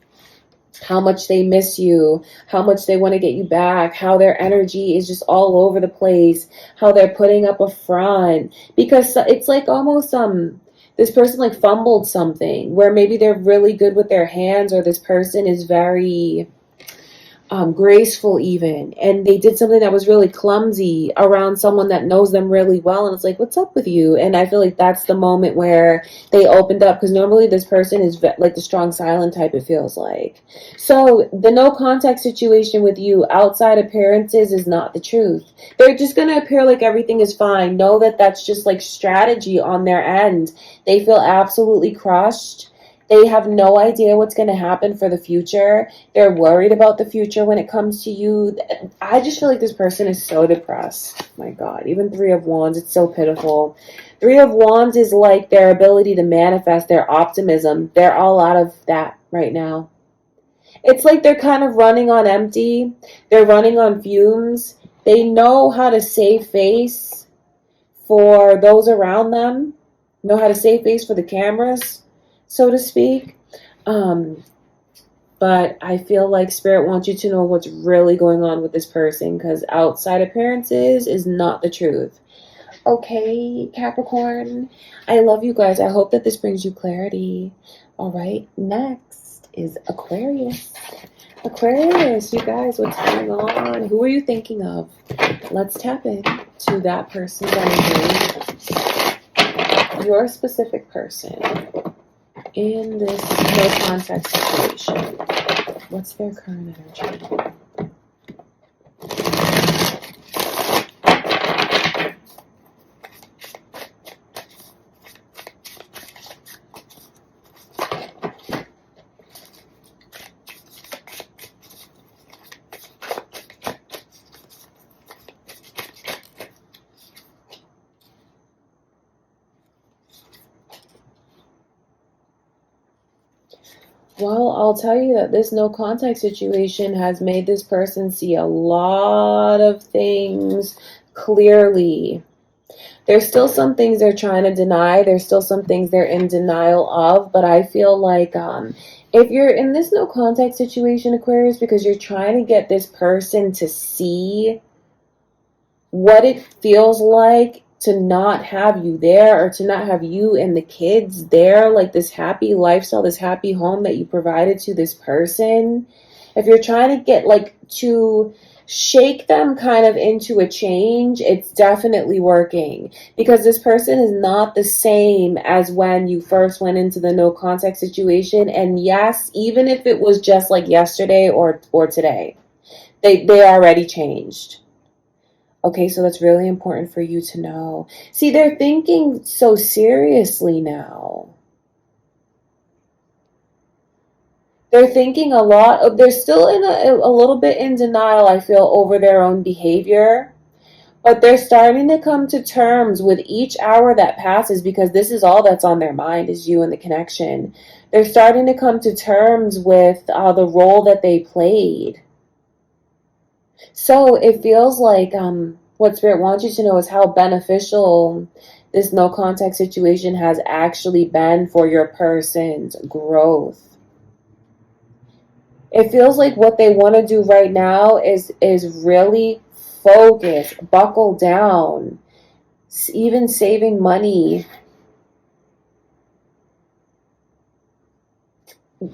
how much they miss you, how much they want to get you back, how their energy is just all over the place, how they're putting up a front. Because it's like almost this person like fumbled something, where maybe they're really good with their hands, or this person is very graceful even, and they did something that was really clumsy around someone that knows them really well, and it's like, what's up with you? And I feel like that's the moment where they opened up, because normally this person is like the strong silent type, it feels like. So the no contact situation with you, outside appearances, is not the truth. They're just going to appear like everything is fine. Know that that's just like strategy on their end. They feel absolutely crushed. They have no idea what's going to happen for the future. They're worried about the future when it comes to you. I just feel like this person is so depressed. My God, even Three of Wands, it's so pitiful. Three of Wands is like their ability to manifest, their optimism. They're all out of that right now. It's like they're kind of running on empty. They're running on fumes. They know how to save face for those around them, know how to save face for the cameras, so to speak. But I feel like Spirit wants you to know what's really going on with this person, because outside appearances is not the truth. Okay, Capricorn, I love you guys. I hope that this brings you clarity. All right, next is Aquarius. Aquarius, you guys, what's going on? Who are you thinking of? Let's tap into that person's energy. Your specific person in this no contact situation. What's their current energy? Well, I'll tell you that this no contact situation has made this person see a lot of things clearly. There's still some things they're trying to deny. There's still some things they're in denial of. But I feel like if you're in this no contact situation, Aquarius, because you're trying to get this person to see what it feels like to not have you there, or to not have you and the kids there, like this happy lifestyle, this happy home that you provided to this person. If you're trying to get like to shake them kind of into a change, it's definitely working, because this person is not the same as when you first went into the no contact situation. And yes, even if it was just like yesterday or today, they already changed. Okay, so that's really important for you to know. See, they're thinking so seriously now. They're thinking a lot. They're still in a little bit in denial, I feel, over their own behavior. But they're starting to come to terms with each hour that passes, because this is all that's on their mind, is you and the connection. They're starting to come to terms with the role that they played. So it feels like what Spirit wants you to know is how beneficial this no contact situation has actually been for your person's growth. It feels like what they want to do right now is really focus, buckle down, even saving money.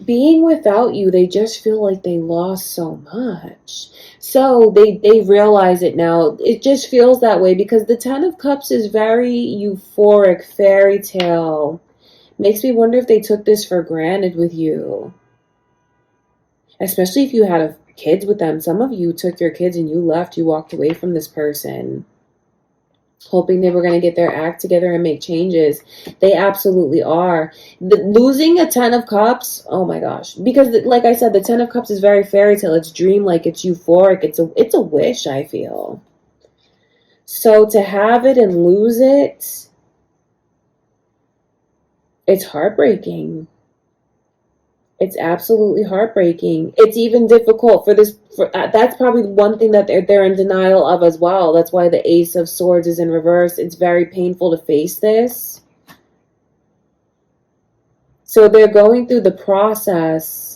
Being without you, they just feel like they lost so much. So they realize it now. It just feels that way because the Ten of Cups is very euphoric, fairy tale. Makes me wonder if they took this for granted with you. Especially if you had kids with them. Some of you took your kids and you left. You walked away from this person, hoping they were going to get their act together and make changes. They absolutely are. Losing a Ten of Cups, oh my gosh. Because like I said, the Ten of Cups is very fairy tale. It's dreamlike. It's euphoric. It's a wish, I feel. So to have it and lose it, it's heartbreaking. It's absolutely heartbreaking. It's even difficult for this. That's probably one thing that they're in denial of as well. That's why the Ace of Swords is in reverse. It's very painful to face this. So they're going through the process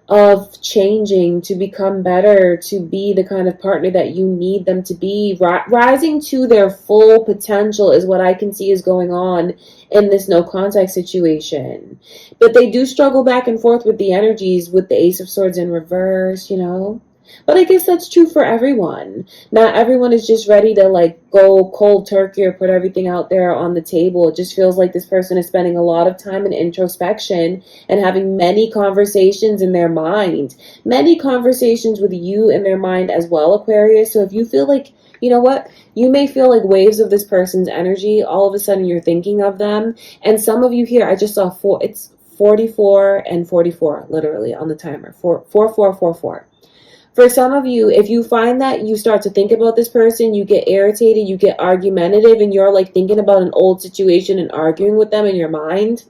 of changing to become better, to be the kind of partner that you need them to be. Rising to their full potential is what I can see is going on in this no contact situation. But they do struggle back and forth with the energies, with the Ace of Swords in reverse, you know. But I guess that's true for everyone. Not everyone is just ready to like go cold turkey or put everything out there on the table. It just feels like this person is spending a lot of time in introspection and having many conversations in their mind. Many conversations with you in their mind as well, Aquarius. So if you feel like, you know what, you may feel like waves of this person's energy. All of a sudden you're thinking of them. And some of you here, I just saw it's 44 and 44 literally on the timer. 4444. For some of you, if you find that you start to think about this person, you get irritated, you get argumentative, and you're like thinking about an old situation and arguing with them in your mind,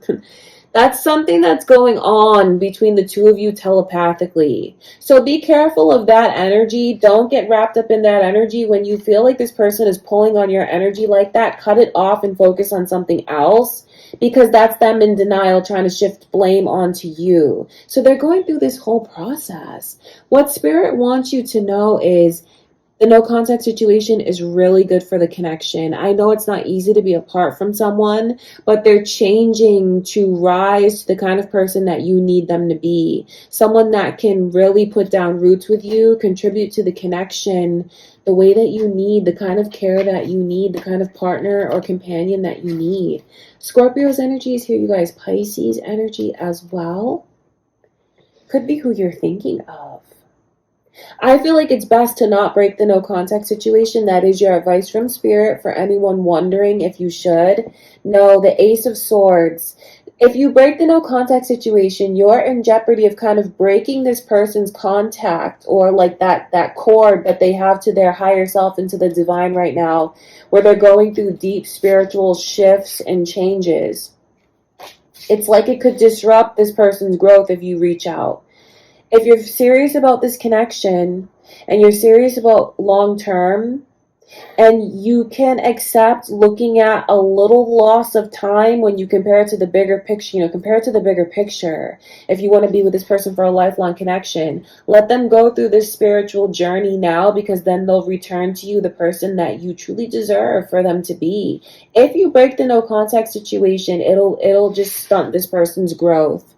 that's something that's going on between the two of you telepathically. So be careful of that energy. Don't get wrapped up in that energy. When you feel like this person is pulling on your energy like that, cut it off and focus on something else, because that's them in denial trying to shift blame onto you. So they're going through this whole process. What Spirit wants you to know is the no contact situation is really good for the connection. I know it's not easy to be apart from someone, but they're changing to rise to the kind of person that you need them to be. Someone that can really put down roots with you, contribute to the connection the way that you need, the kind of care that you need, the kind of partner or companion that you need. Scorpio's energy is here, you guys. Pisces energy as well. Could be who you're thinking of. I feel like it's best to not break the no contact situation. That is your advice from Spirit for anyone wondering if you should. No, the Ace of Swords. If you break the no contact situation, you're in jeopardy of kind of breaking this person's contact, or like that cord that they have to their higher self and to the divine right now, where they're going through deep spiritual shifts and changes. It's like it could disrupt this person's growth if you reach out. If you're serious about this connection and you're serious about long term, and you can accept looking at a little loss of time when you compare it to the bigger picture, compare it to the bigger picture. If you want to be with this person for a lifelong connection, let them go through this spiritual journey now, because then they'll return to you the person that you truly deserve for them to be. If you break the no contact situation, it'll just stunt this person's growth.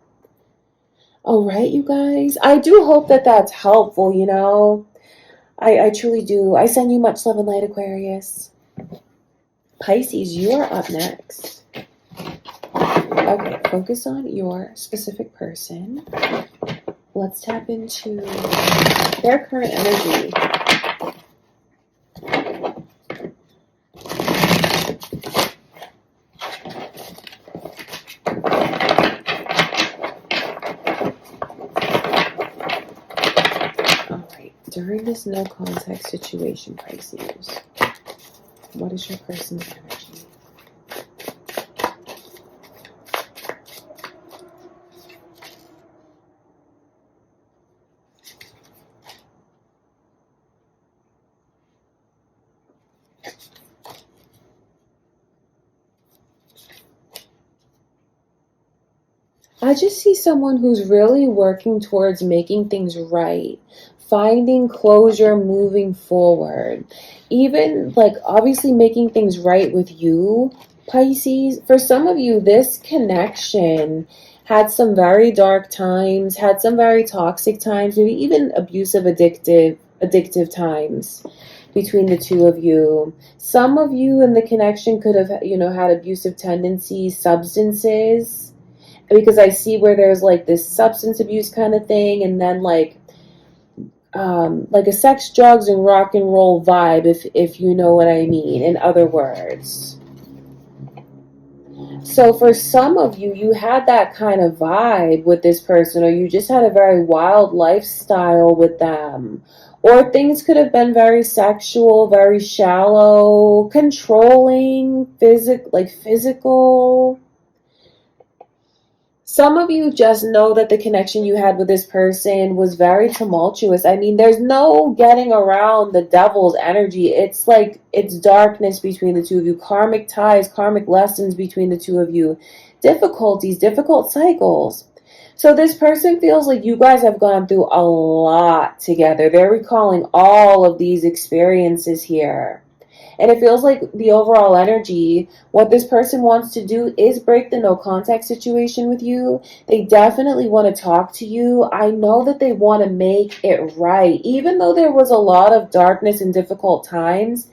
All right, you guys. I do hope that that's helpful, I truly do. I send you much love and light, Aquarius. Pisces, you are up next. Okay, focus on your specific person. Let's tap into their current energy. During this no contact situation, Pisces, what is your person's energy? I just see someone who's really working towards making things right. Finding closure, moving forward. Even like obviously making things right with you, Pisces. For some of you, this connection had some very dark times, had some very toxic times, maybe even abusive, addictive times between the two of you. Some of you in the connection could have, had abusive tendencies, substances, because I see where there's like this substance abuse kind of thing, and then like a sex, drugs, and rock and roll vibe, if you know what I mean, in other words. So for some of you, you had that kind of vibe with this person, or you just had a very wild lifestyle with them. Or things could have been very sexual, very shallow, controlling, physical. Some of you just know that the connection you had with this person was very tumultuous. I mean, there's no getting around the devil's energy. It's like it's darkness between the two of you. Karmic ties, karmic lessons between the two of you. Difficulties, difficult cycles. So this person feels like you guys have gone through a lot together. They're recalling all of these experiences here. And it feels like the overall energy, what this person wants to do is break the no contact situation with you. They definitely want to talk to you. I know that they want to make it right. Even though there was a lot of darkness and difficult times,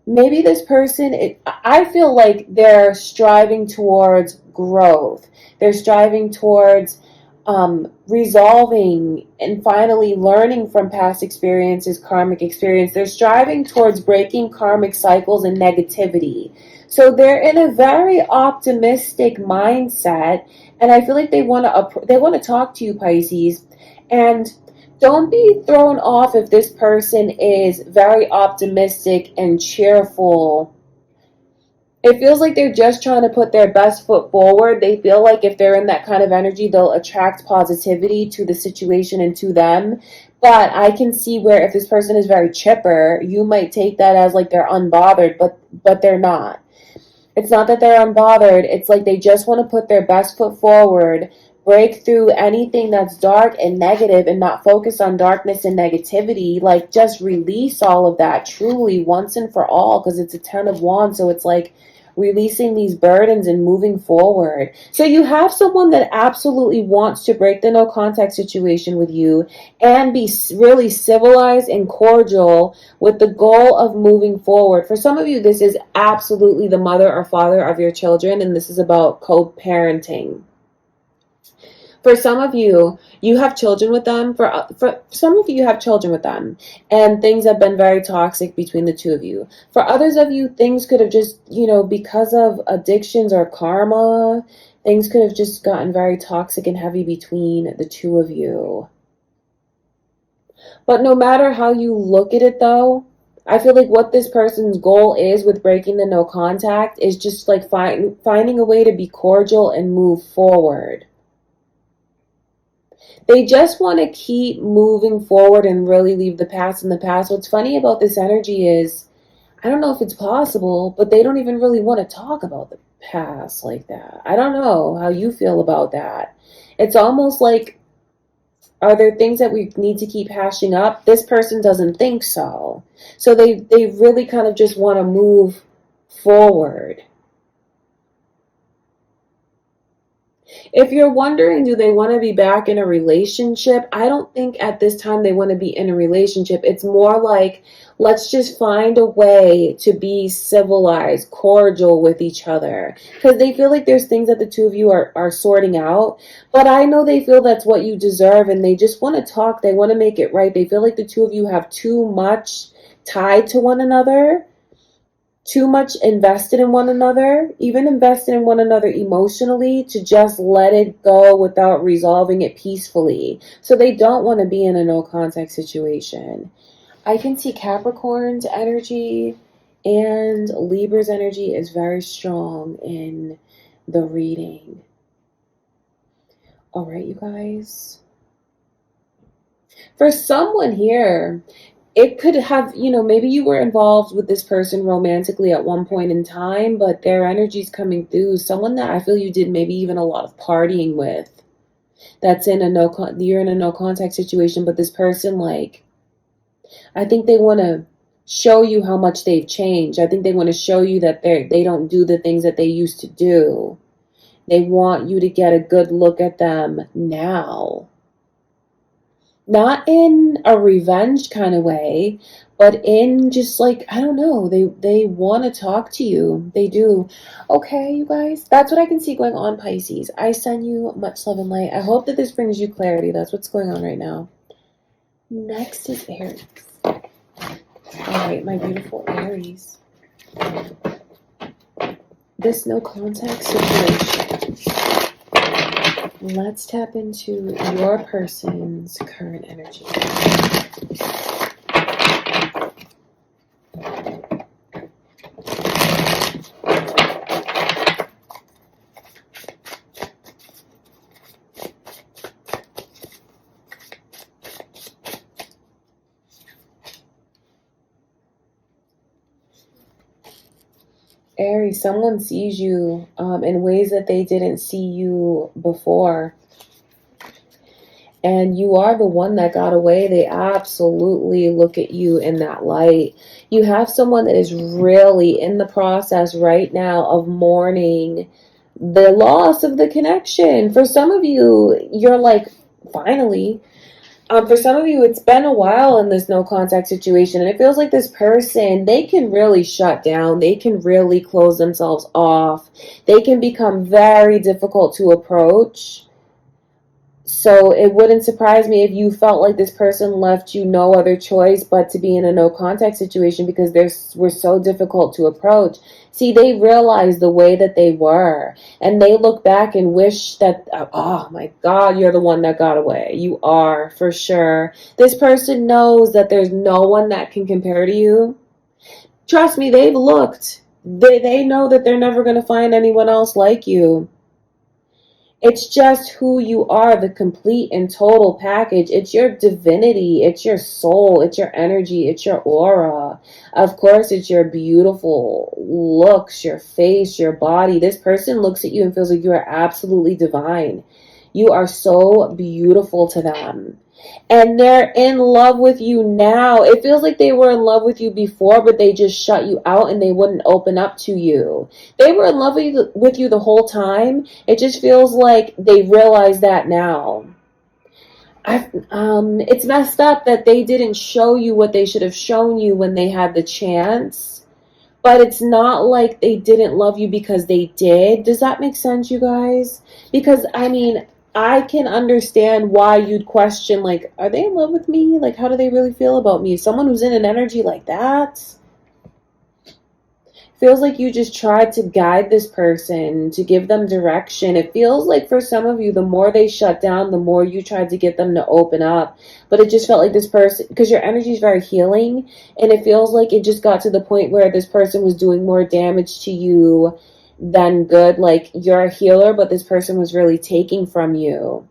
maybe this person, I feel like they're striving towards growth. They're striving towards resolving and finally learning from past experiences, karmic experience. They're striving towards breaking karmic cycles and negativity. So they're in a very optimistic mindset, and I feel like they want to talk to you, Pisces. And don't be thrown off if this person is very optimistic and cheerful. It feels like they're just trying to put their best foot forward. They feel like if they're in that kind of energy, they'll attract positivity to the situation and to them. But I can see where if this person is very chipper, you might take that as like they're unbothered, but they're not. It's not that they're unbothered. It's like they just want to put their best foot forward, break through anything that's dark and negative and not focus on darkness and negativity. Like just release all of that truly once and for all, because it's a 10 of wands. So it's like releasing these burdens and moving forward. So you have someone that absolutely wants to break the no contact situation with you and be really civilized and cordial with the goal of moving forward. For some of you, this is absolutely the mother or father of your children, and this is about co-parenting. For some of you, you have children with them. For some of you, you have children with them, and things have been very toxic between the two of you. For others of you, things could have just, because of addictions or karma, things could have just gotten very toxic and heavy between the two of you. But no matter how you look at it, though, I feel like what this person's goal is with breaking the no contact is just like finding a way to be cordial and move forward. They just want to keep moving forward and really leave the past in the past. What's funny about this energy is, I don't know if it's possible, but they don't even really want to talk about the past like that. I don't know how you feel about that. It's almost like, are there things that we need to keep hashing up? This person doesn't think so. So they really kind of just want to move forward. If you're wondering, do they want to be back in a relationship? I don't think at this time they want to be in a relationship. It's more like, let's just find a way to be civilized, cordial with each other. Because they feel like there's things that the two of you are sorting out. But I know they feel that's what you deserve, and they just want to talk. They want to make it right. They feel like the two of you have too much tied to one another, too much invested in one another, even invested in one another emotionally, to just let it go without resolving it peacefully. So they don't want to be in a no contact situation. I can see Capricorn's energy and Libra's energy is very strong in the reading. All right, you guys. For someone here, it could have, maybe you were involved with this person romantically at one point in time, but their energy's coming through. Someone that I feel you did maybe even a lot of partying with. That's in you're in a no contact situation, but this person, I think they want to show you how much they've changed. I think they want to show you that they don't do the things that they used to do. They want you to get a good look at them now. Not in a revenge kind of way, but in just I don't know, they want to talk to you. They do. Okay, you guys, that's what I can see going on, Pisces. I send you much love and light. I hope that this brings you clarity. That's what's going on right now. Next is Aries. All right, my beautiful Aries. This no contact situation. Let's tap into your person's current energy. Aries, someone sees you in ways that they didn't see you before. And you are the one that got away. They absolutely look at you in that light. You have someone that is really in the process right now of mourning the loss of the connection. For some of you, you're like, finally. For some of you, it's been a while in this no contact situation, and it feels like this person, they can really shut down. They can really close themselves off. They can become very difficult to approach. So it wouldn't surprise me if you felt like this person left you no other choice but to be in a no contact situation because they were so difficult to approach. See, they realized the way that they were, and they look back and wish that, oh my God, you're the one that got away. You are, for sure. This person knows that there's no one that can compare to you. Trust me, they've looked. They know that they're never going to find anyone else like you. It's just who you are, the complete and total package. It's your divinity. It's your soul. It's your energy. It's your aura. Of course, it's your beautiful looks, your face, your body. This person looks at you and feels like you are absolutely divine. You are so beautiful to them. And they're in love with you now. It feels like they were in love with you before, but they just shut you out and they wouldn't open up to you. They were in love with you the whole time. It just feels like they realize that now. It's messed up that they didn't show you what they should have shown you when they had the chance. But it's not like they didn't love you because they did. Does that make sense, you guys? Because, I mean, I can understand why you'd question, like, are they in love with me? Like, how do they really feel about me? Someone who's in an energy like that feels like you just tried to guide this person, to give them direction. It feels like for some of you, the more they shut down, the more you tried to get them to open up. But it just felt like this person, because your energy is very healing, and it feels like it just got to the point where this person was doing more damage to you than good. Like, you're a healer, but this person was really taking from you.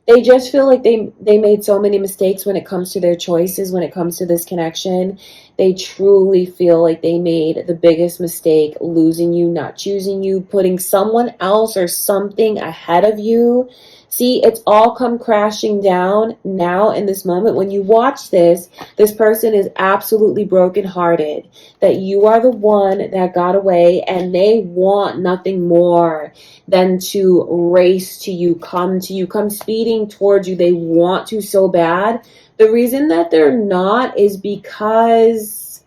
They just feel like they made so many mistakes when it comes to their choices, when it comes to this connection. They truly feel like they made the biggest mistake, losing you, not choosing you, putting someone else or something ahead of you. See, it's all come crashing down now in this moment. When you watch this person is absolutely brokenhearted that you are the one that got away, and they want nothing more than to race to you, come speeding towards you. They want to so bad. The reason that they're not is because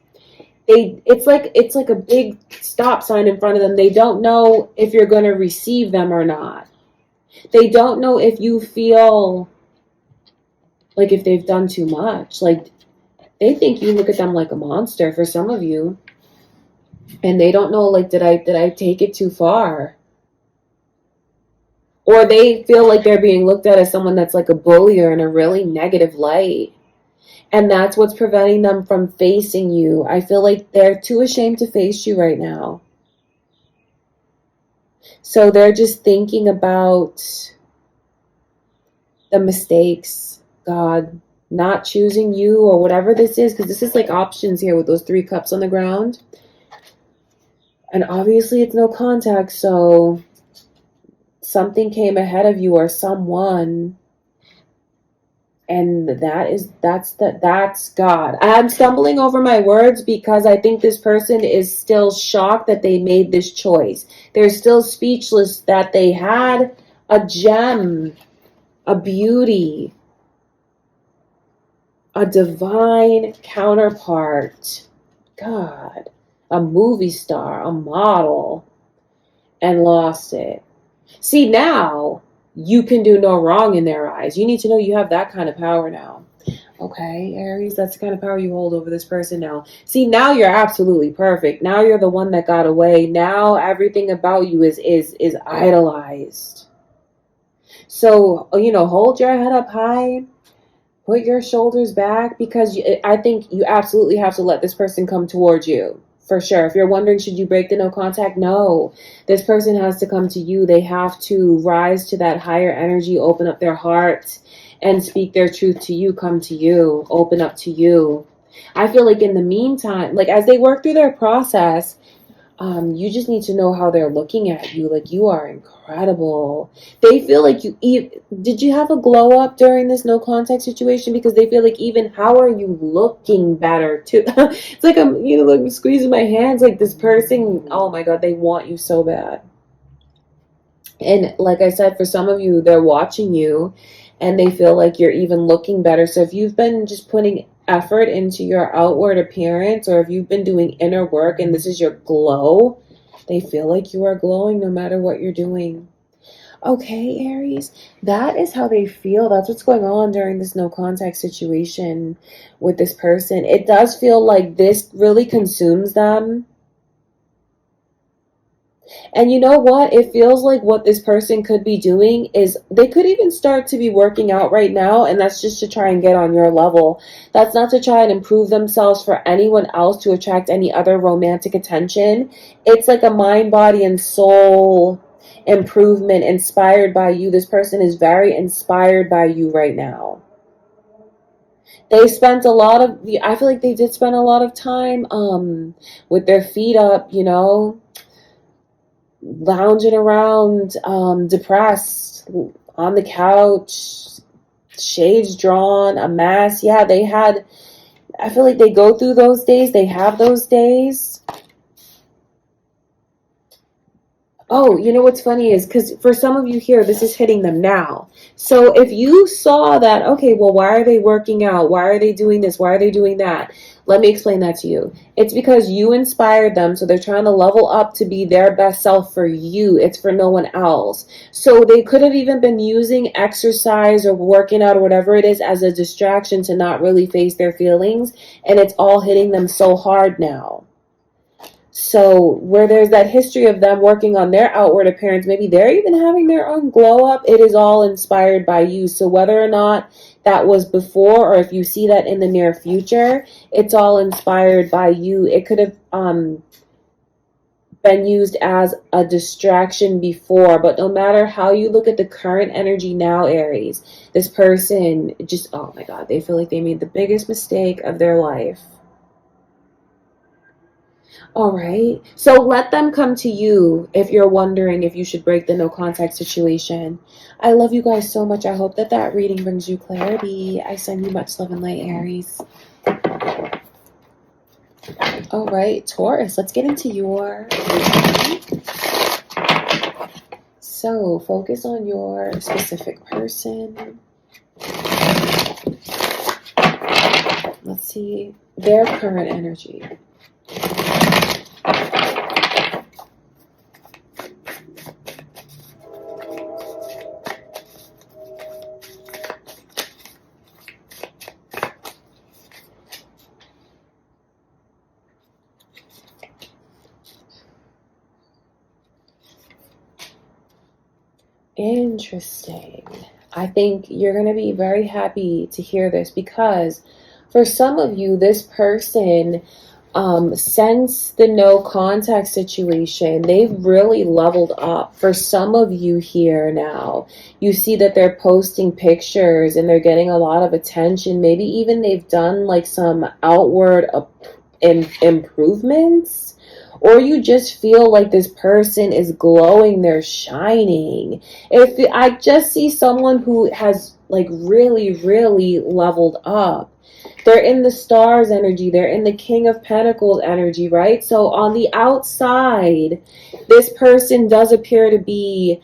it's like a big stop sign in front of them. They don't know if you're going to receive them or not. They don't know if you feel like if they've done too much. Like, they think you look at them like a monster for some of you. And they don't know, like, did I take it too far? Or they feel like they're being looked at as someone that's like a bully or in a really negative light. And that's what's preventing them from facing you. I feel like they're too ashamed to face you right now. So they're just thinking about the mistakes, God, not choosing you or whatever this is. Because this is like options here with those 3 cups on the ground. And obviously it's no contact, so something came ahead of you or someone, and that's God. I'm stumbling over my words because I think this person is still shocked that they made this choice. They're still speechless that they had a gem, a beauty, a divine counterpart, God, a movie star, a model, and lost it. See, now you can do no wrong in their eyes. You need to know you have that kind of power now. Okay, Aries, that's the kind of power you hold over this person now. See, now you're absolutely perfect. Now you're the one that got away. Now everything about you is idolized. So, hold your head up high. Put your shoulders back, because I think you absolutely have to let this person come towards you. For sure. If you're wondering, should you break the no contact? No. This person has to come to you. They have to rise to that higher energy, open up their heart, and speak their truth to you, come to you, open up to you. I feel like in the meantime, like as they work through their process, You just need to know how they're looking at you. Like, you are incredible. They feel like did you have a glow up during this no contact situation? Because they feel like, even how are you looking better too? It's like I'm, like squeezing my hands. Like, this person, oh my God, they want you so bad. And like I said, for some of you, they're watching you and they feel like you're even looking better. So if you've been just putting effort into your outward appearance, or if you've been doing inner work and this is your glow, they feel like you are glowing no matter what you're doing. Okay, Aries, that is how they feel. That's what's going on during this no contact situation with this person. It does feel like this really consumes them. And you know what? It feels like what this person could be doing is they could even start to be working out right now, and that's just to try and get on your level. That's not to try and improve themselves for anyone else to attract any other romantic attention. It's like a mind, body, and soul improvement inspired by you. This person is very inspired by you right now. They spent a lot of, I feel like they did spend a lot of time with their feet up, lounging around, depressed, on the couch, shades drawn, a mess. Yeah, I feel like they go through those days. They have those days. Oh, you know what's funny is, because for some of you here, this is hitting them now. So if you saw that, okay, well, why are they working out? Why are they doing this? Why are they doing that? Let me explain that to you. It's because you inspired them, so they're trying to level up to be their best self for you. It's for no one else. So they could have even been using exercise or working out or whatever it is as a distraction to not really face their feelings, and it's all hitting them so hard now. So where there's that history of them working on their outward appearance, maybe they're even having their own glow up, it is all inspired by you. So whether or not that was before, or if you see that in the near future, it's all inspired by you. It could have been used as a distraction before, but no matter how you look at the current energy now, Aries, this person just, oh my God, they feel like they made the biggest mistake of their life. All right. So let them come to you if you're wondering if you should break the no contact situation. I love you guys so much. I hope that that reading brings you clarity. I send you much love and light, Aries. All right, Taurus, let's get into your reading. So focus on your specific person. Let's see their current energy. Interesting. I think you're going to be very happy to hear this, because for some of you, this person, since the no contact situation, they've really leveled up. For some of you here now, you see that they're posting pictures and they're getting a lot of attention. Maybe even they've done like some outward improvements. Or you just feel like this person is glowing, they're shining. If I just see someone who has like really, really leveled up. They're in the stars energy. They're in the King of Pentacles energy, right? So on the outside, this person does appear to be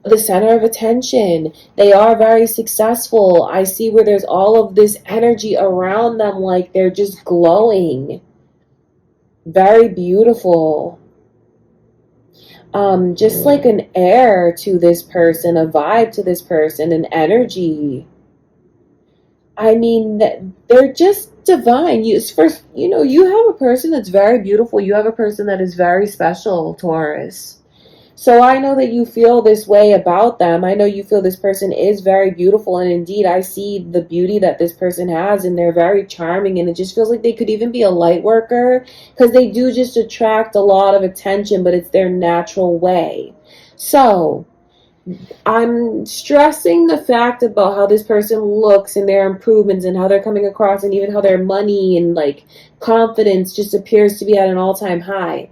the center of attention. They are very successful. I see where there's all of this energy around them, like they're just glowing. Very beautiful. Just like an air to this person, a vibe to this person, an energy. I mean, they're just divine. You have a person that's very beautiful. You have a person that is very special, Taurus. So I know that you feel this way about them. I know you feel this person is very beautiful. And indeed, I see the beauty that this person has. And they're very charming. And it just feels like they could even be a light worker. Because they do just attract a lot of attention. But it's their natural way. So I'm stressing the fact about how this person looks and their improvements and how they're coming across, and even how their money and like confidence just appears to be at an all-time high.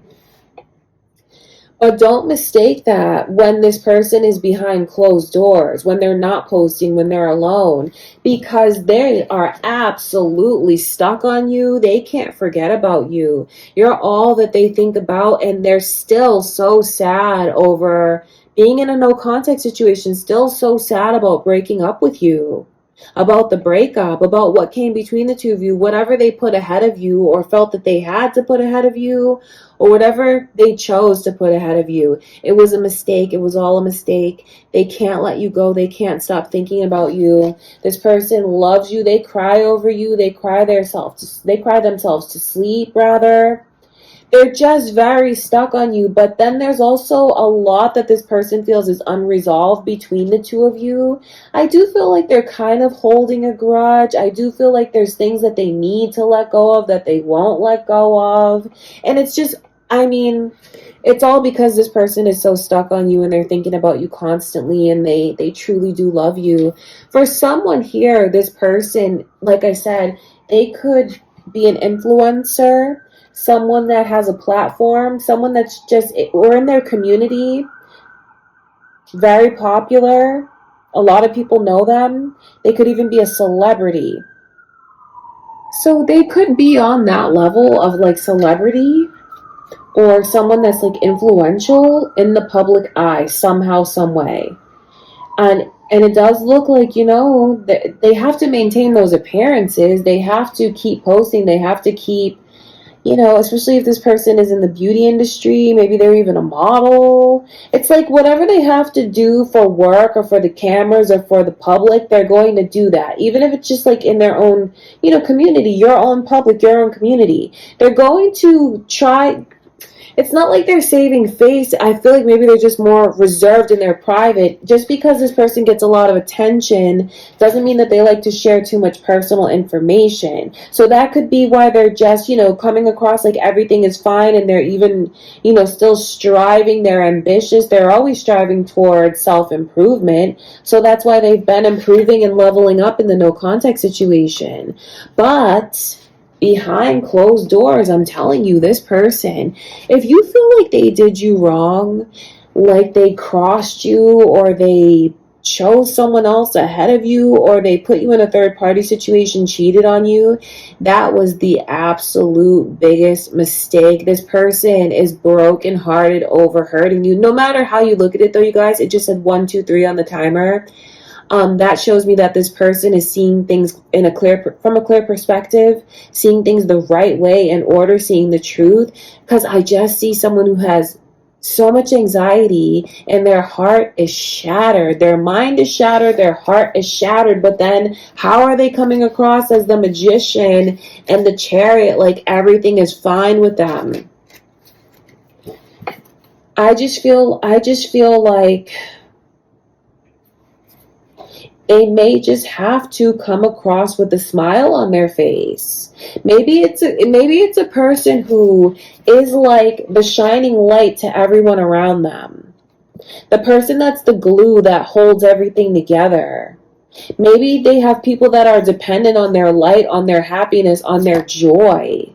But don't mistake that when this person is behind closed doors, when they're not posting, when they're alone, because they are absolutely stuck on you. They can't forget about you. You're all that they think about, and they're still so sad over being in a no contact situation, still so sad about breaking up with you, about the breakup, about what came between the two of you, whatever they put ahead of you or felt that they had to put ahead of you, or whatever they chose to put ahead of you. It was a mistake. It was all a mistake. They can't let you go. They can't stop thinking about you. This person loves you. They cry over you. They cry themselves to sleep, rather. They're just very stuck on you. But then there's also a lot that this person feels is unresolved between the two of you. I do feel like they're kind of holding a grudge. I do feel like there's things that they need to let go of that they won't let go of. And it's just, I mean, it's all because this person is so stuck on you and they're thinking about you constantly, and they truly do love you. For someone here, this person, like I said, they could be an influencer, someone that has a platform, someone that's just, or in their community, very popular. A lot of people know them. They could even be a celebrity. So they could be on that level of like celebrity, or someone that's like influential in the public eye somehow, some way. And it does look like, they have to maintain those appearances. They have to keep posting. They have to keep, especially if this person is in the beauty industry, maybe they're even a model. It's like whatever they have to do for work or for the cameras or for the public, they're going to do that. Even if it's just like in their own, community, your own public, your own community. They're going to try. It's not like they're saving face. I feel like maybe they're just more reserved in their private. Just because this person gets a lot of attention doesn't mean that they like to share too much personal information. So that could be why they're just, coming across like everything is fine, and they're even, still striving. They're ambitious. They're always striving towards self-improvement. So that's why they've been improving and leveling up in the no contact situation. But behind closed doors, I'm telling you, this person, if you feel like they did you wrong, like they crossed you, or they chose someone else ahead of you, or they put you in a third party situation, cheated on you, that was the absolute biggest mistake. This person is brokenhearted over hurting you. No matter how you look at it though, you guys, it just said 1, 2, 3 on the timer. That shows me that this person is seeing things from a clear perspective, seeing things the right way in order, seeing the truth. Because I just see someone who has so much anxiety and their heart is shattered. Their mind is shattered. Their heart is shattered. But then how are they coming across as the magician and the chariot? Like everything is fine with them. I just feel like they may just have to come across with a smile on their face. Maybe it's a person who is like the shining light to everyone around them. The person that's the glue that holds everything together. Maybe they have people that are dependent on their light, on their happiness, on their joy.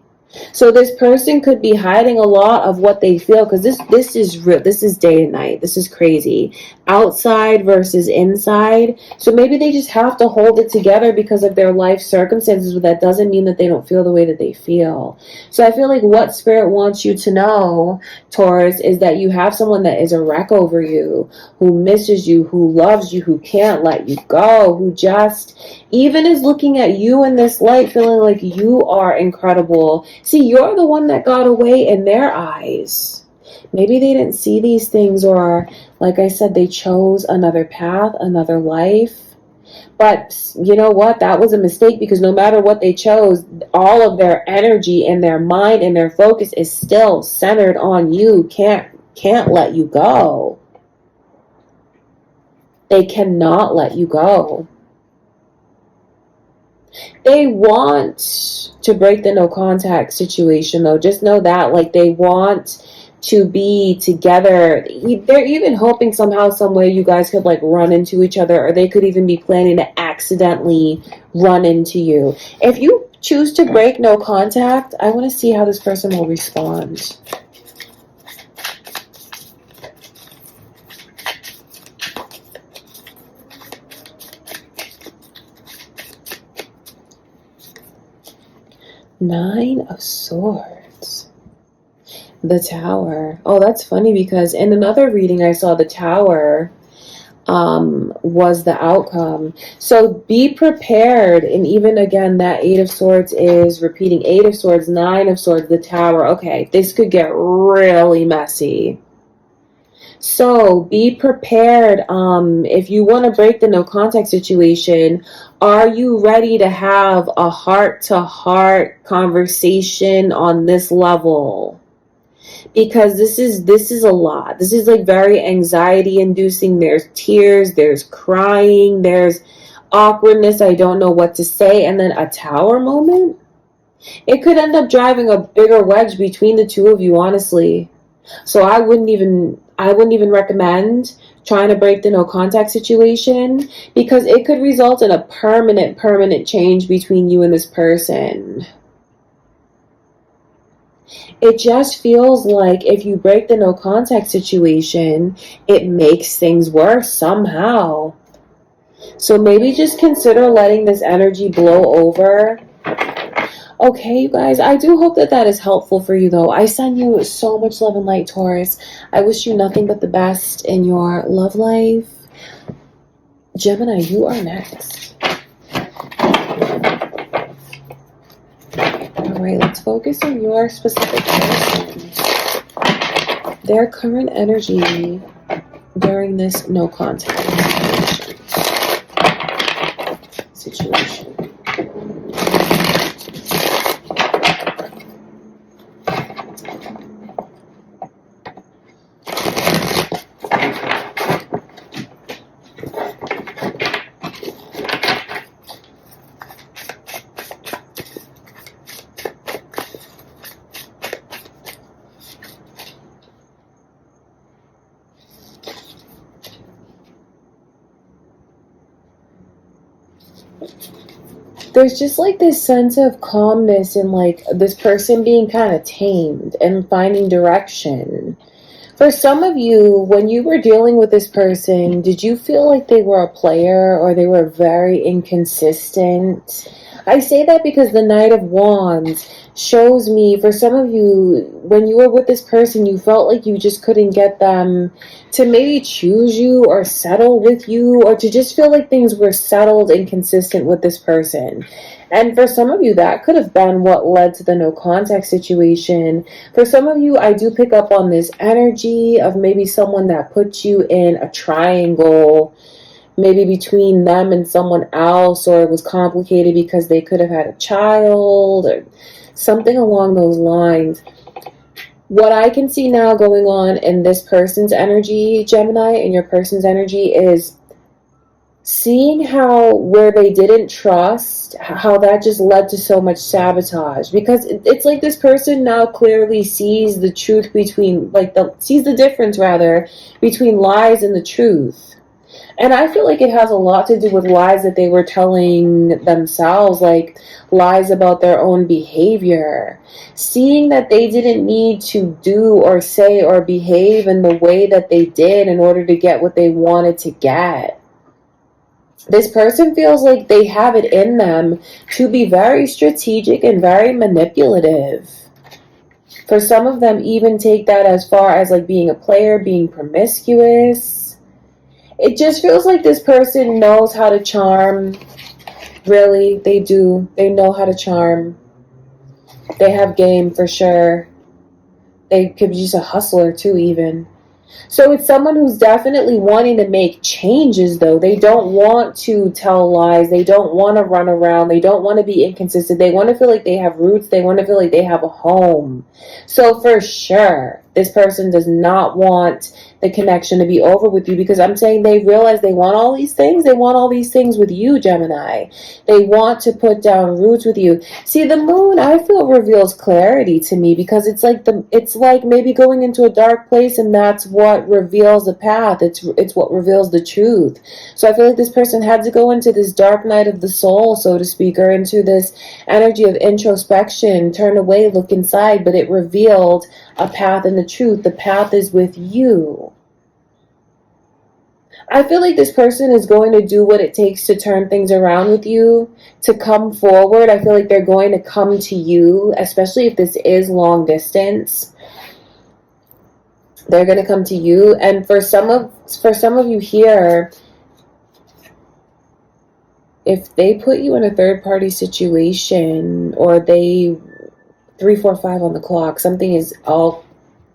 So this person could be hiding a lot of what they feel, because this is real. This is day and night. This is crazy. Outside versus inside. So maybe they just have to hold it together because of their life circumstances, but that doesn't mean that they don't feel the way that they feel. So I feel like what Spirit wants you to know, Taurus, is that you have someone that is a wreck over you, who misses you, who loves you, who can't let you go, who just even is looking at you in this light, feeling like you are incredible. See, you're the one that got away in their eyes. Maybe they didn't see these things, or like I said, they chose another path, another life. But you know what? That was a mistake, because no matter what they chose, all of their energy and their mind and their focus is still centered on you. Can't let you go. They cannot let you go. They want to break the no contact situation though. Just know that, like, they want to be together. They're even hoping somehow, some way you guys could like run into each other, or they could even be planning to accidentally run into you. If you choose to break no contact, I want to see how this person will respond. Nine of Swords. The Tower. Oh, that's funny because in another reading I saw the Tower was the outcome. So be prepared. And even again, that Eight of Swords is repeating. Eight of Swords, Nine of Swords, the Tower. Okay, this could get really messy. So be prepared. If you want to break the no contact situation, are you ready to have a heart-to-heart conversation on this level? Because this is a lot. This is like very anxiety inducing. There's tears, there's crying, there's awkwardness. I don't know what to say. And then a tower moment. It could end up driving a bigger wedge between the two of you, honestly. So I wouldn't even recommend trying to break the no contact situation because it could result in a permanent change between you and this person. It just feels like if you break the no contact situation, it makes things worse somehow. So maybe just consider letting this energy blow over. Okay, you guys, I do hope that that is helpful for you, though. I send you so much love and light, Taurus. I wish you nothing but the best in your love life. Gemini, you are next. All right, let's focus on your specific person. Their current energy during this no contact situation. There's just like this sense of calmness and like this person being kind of tamed and finding direction. For some of you, when you were dealing with this person, did you feel like they were a player or they were very inconsistent? I say that because the Knight of Wands shows me, for some of you, when you were with this person, you felt like you just couldn't get them to maybe choose you or settle with you, or to just feel like things were settled and consistent with this person. And for some of you, that could have been what led to the no contact situation. For some of you, I do pick up on this energy of maybe someone that puts you in a triangle, maybe between them and someone else, or it was complicated because they could have had a child or something along those lines. What I can see now going on in this person's energy, Gemini, and your person's energy is seeing how where they didn't trust, how that just led to so much sabotage. Because it's like this person now clearly sees the truth between, sees the difference rather between lies and the truth. And I feel like it has a lot to do with lies that they were telling themselves, like lies about their own behavior. Seeing that they didn't need to do or say or behave in the way that they did in order to get what they wanted to get. This person feels like they have it in them to be very strategic and very manipulative. For some of them, even take that as far as like being a player, being promiscuous. It just feels like this person knows how to charm. Really, they do. They know how to charm. They have game for sure. They could be just a hustler too, even. So it's someone who's definitely wanting to make changes, though. They don't want to tell lies. They don't want to run around. They don't want to be inconsistent. They want to feel like they have roots. They want to feel like they have a home. So for sure, this person does not want the connection to be over with you, because I'm saying they realize they want all these things. They want all these things with you, Gemini. They want to put down roots with you. See, the moon, I feel, reveals clarity to me, because it's like maybe going into a dark place, and that's what reveals the path. It's what reveals the truth. So I feel like this person had to go into this dark night of the soul, so to speak, or into this energy of introspection, turn away, look inside, but it revealed a path and the truth. The path is with you. I feel like this person is going to do what it takes to turn things around with you, to come forward. I feel like they're going to come to you, especially if this is long distance. They're going to come to you. And for some of you here, if they put you in a third party situation, or they 345 on the clock, something is all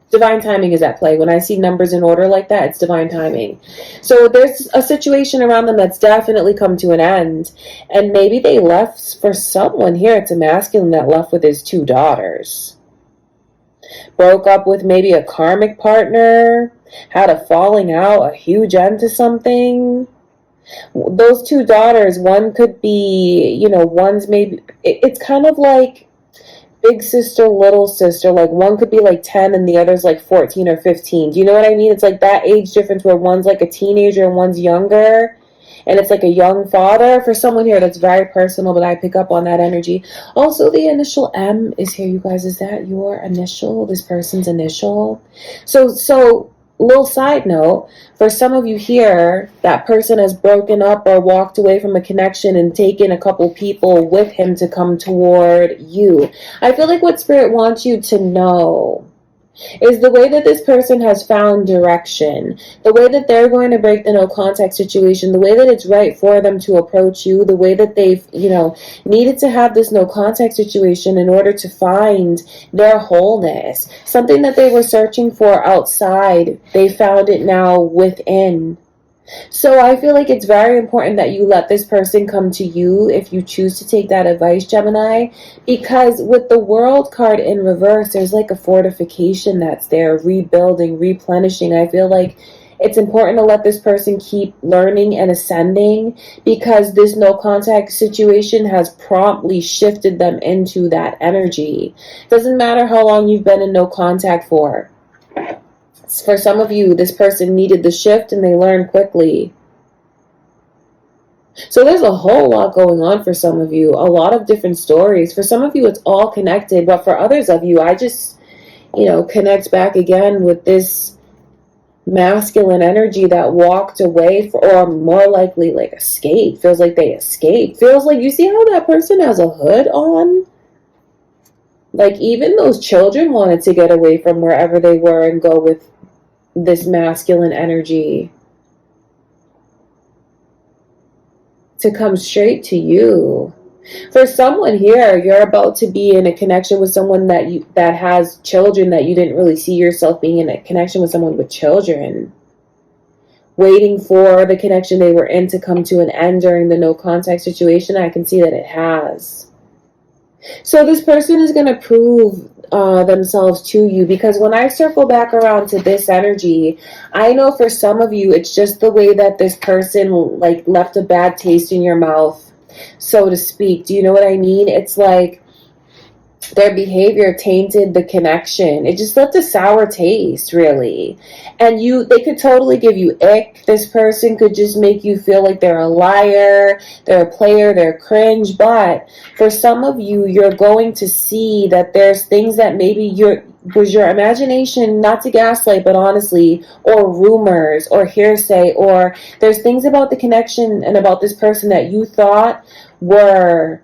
divine timing is at play. When I see numbers in order like that, it's divine timing. So there's a situation around them that's definitely come to an end. And maybe they left, for someone here, it's a masculine that left with his 2 daughters. Broke up with maybe a karmic partner, had a falling out, a huge end to something. Those 2 daughters, one could be, one's maybe, it's kind of like big sister, little sister. Like one could be like 10 and the other's like 14 or 15. Do you know what I mean? It's like that age difference where one's like a teenager and one's younger. And it's like a young father. For someone here, that's very personal, but I pick up on that energy. Also, the initial M is here, you guys. Is that your initial? This person's initial? So little side note, for some of you here, that person has broken up or walked away from a connection and taken a couple people with him to come toward you. I feel like what Spirit wants you to know is the way that this person has found direction, the way that they're going to break the no contact situation, the way that it's right for them to approach you, the way that they've, needed to have this no contact situation in order to find their wholeness. Something that they were searching for outside, they found it now within. So I feel like it's very important that you let this person come to you if you choose to take that advice, Gemini, because with the World card in reverse, there's like a fortification that's there, rebuilding, replenishing. I feel like it's important to let this person keep learning and ascending, because this no contact situation has promptly shifted them into that energy. Doesn't matter how long you've been in no contact for. For some of you, this person needed the shift and they learned quickly. So there's a whole lot going on for some of you. A lot of different stories. For some of you, it's all connected. But for others of you, I just, connect back again with this masculine energy that walked away, or more likely like escaped. Feels like they escaped. Feels like, you see how that person has a hood on? Like even those children wanted to get away from wherever they were and go with this masculine energy to come straight to you. For someone here, you're about to be in a connection with someone that has children, that you didn't really see yourself being in a connection with someone with children. Waiting for the connection they were in to come to an end during the no contact situation. I can see that it has. So this person is going to prove themselves to you, because when I circle back around to this energy, I know for some of you, it's just the way that this person like left a bad taste in your mouth, so to speak. Do you know what I mean? It's like their behavior tainted the connection. It just left a sour taste, really. And they could totally give you ick. This person could just make you feel like they're a liar, they're a player, they're cringe. But for some of you, you're going to see that there's things that maybe was your imagination, not to gaslight, but honestly, or rumors or hearsay, or there's things about the connection and about this person that you thought were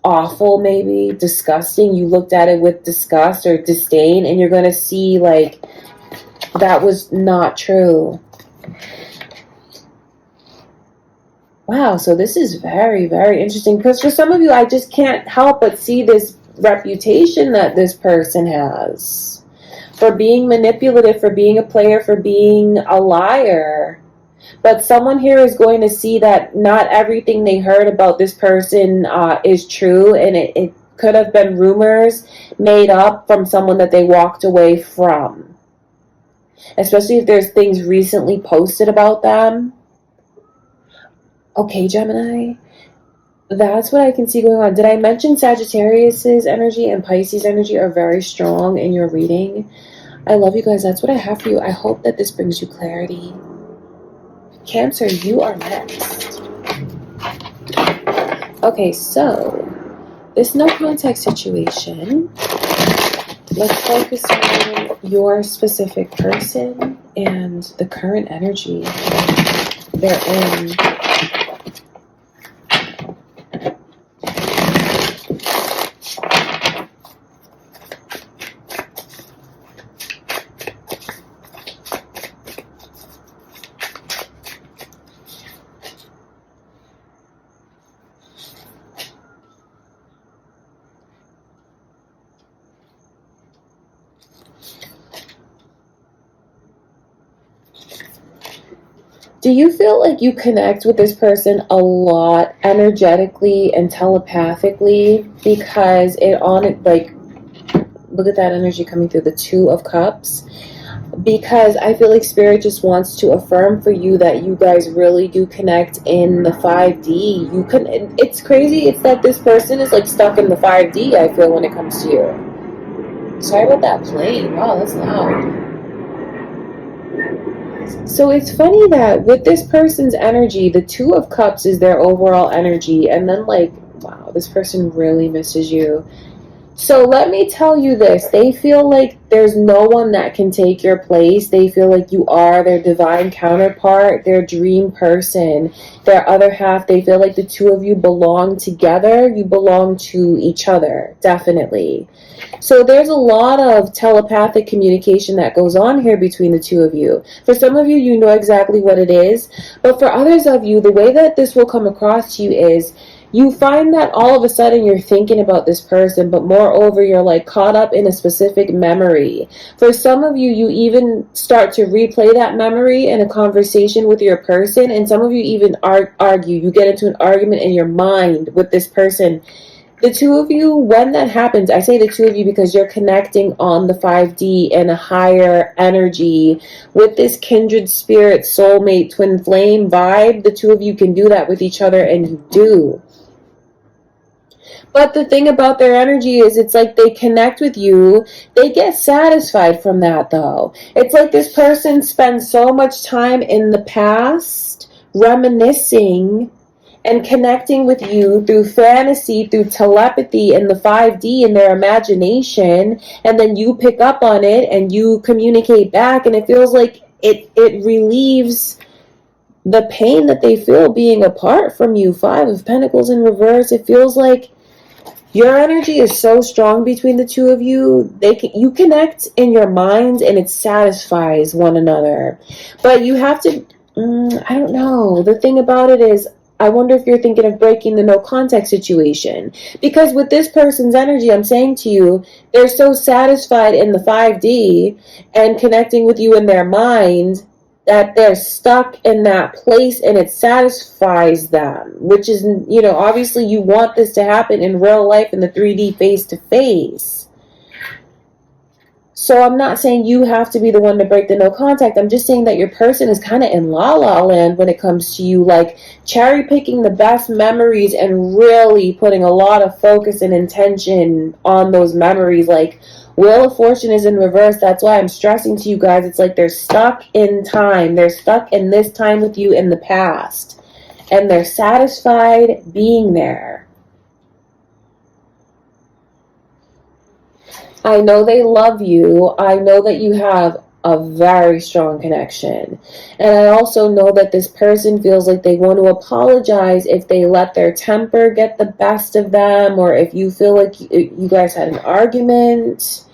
awful, maybe disgusting. You looked at it with disgust or disdain, and you're going to see like that was not true. Wow, so this is very, very interesting, because for some of you, I just can't help but see this reputation that this person has for being manipulative, for being a player, for being a liar. But someone here is going to see that not everything they heard about this person is true, and it could have been rumors made up from someone that they walked away from. Especially if there's things recently posted about them. Okay, Gemini, that's what I can see going on. Did I mention Sagittarius's energy and Pisces energy are very strong in your reading? I love you guys. That's what I have for you. I hope that this brings you clarity. Cancer, you are next. Okay, so this no contact situation, let's focus on your specific person and the current energy. they're in. Do you feel like you connect with this person a lot energetically and telepathically? Because it on it, like, look at that energy coming through the Two of Cups. Because I feel like Spirit just wants to affirm for you that you guys really do connect in the 5D. You can. It's crazy. It's that this person is like stuck in the 5D, I feel, when it comes to you. Sorry about that plane. Wow, that's loud. So it's funny that with this person's energy, the Two of Cups is their overall energy, and then like, wow, this person really misses you. So let me tell you this. They feel like there's no one that can take your place. They feel like you are their divine counterpart, their dream person, their other half. They feel like the two of you belong together. You belong to each other, definitely. So there's a lot of telepathic communication that goes on here between the two of you. For some of you, you know exactly what it is. But for others of you, the way that this will come across to you is you find that all of a sudden you're thinking about this person, but moreover, you're like caught up in a specific memory. For some of you, you even start to replay that memory in a conversation with your person, and some of you even argue. You get into an argument in your mind with this person. The two of you, when that happens, I say the two of you because you're connecting on the 5D in a higher energy with this kindred spirit, soulmate, twin flame vibe. The two of you can do that with each other, and you do. But the thing about their energy is it's like they connect with you. They get satisfied from that, though. It's like this person spends so much time in the past reminiscing and connecting with you through fantasy, through telepathy in the 5D in their imagination, and then you pick up on it and you communicate back, and it feels like it relieves the pain that they feel being apart from you. 5 of Pentacles in reverse. It feels like your energy is so strong between the two of you. You connect in your minds, and it satisfies one another. But you have to, I don't know. The thing about it is, I wonder if you're thinking of breaking the no contact situation. Because with this person's energy, I'm saying to you, they're so satisfied in the 5D and connecting with you in their mind that they're stuck in that place, and it satisfies them, which is, obviously you want this to happen in real life in the 3D face to face. So I'm not saying you have to be the one to break the no contact. I'm just saying that your person is kind of in la la land when it comes to you, like cherry picking the best memories and really putting a lot of focus and intention on those memories. Like, Wheel of Fortune is in reverse. That's why I'm stressing to you guys. It's like they're stuck in time. They're stuck in this time with you in the past. And they're satisfied being there. I know they love you. I know that you have a very strong connection. And I also know that this person feels like they want to apologize if they let their temper get the best of them, or if you feel like you guys had an argument.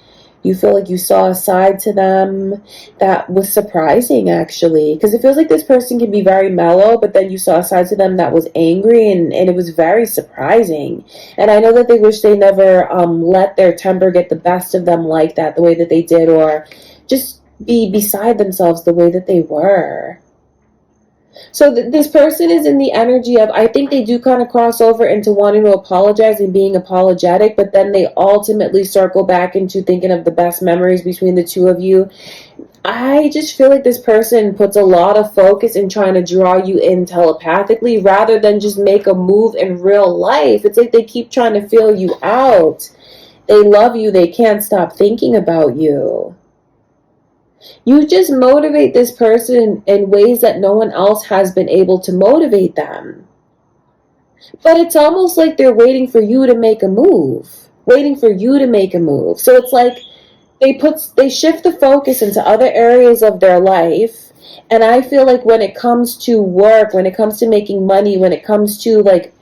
You feel like you saw a side to them that was surprising, actually. Because it feels like this person can be very mellow, but then you saw a side to them that was angry, and it was very surprising. And I know that they wish they never let their temper get the best of them like that, the way that they did, or just be beside themselves the way that they were. So this person is in the energy of, I think they do kind of cross over into wanting to apologize and being apologetic, but then they ultimately circle back into thinking of the best memories between the two of you. I just feel like this person puts a lot of focus in trying to draw you in telepathically rather than just make a move in real life. It's like they keep trying to feel you out. They love you. They can't stop thinking about you. You just motivate this person in ways that no one else has been able to motivate them. But it's almost like they're waiting for you to make a move. Waiting for you to make a move. So it's like they shift the focus into other areas of their life, And I feel like when it comes to work, when it comes to making money, when it comes to like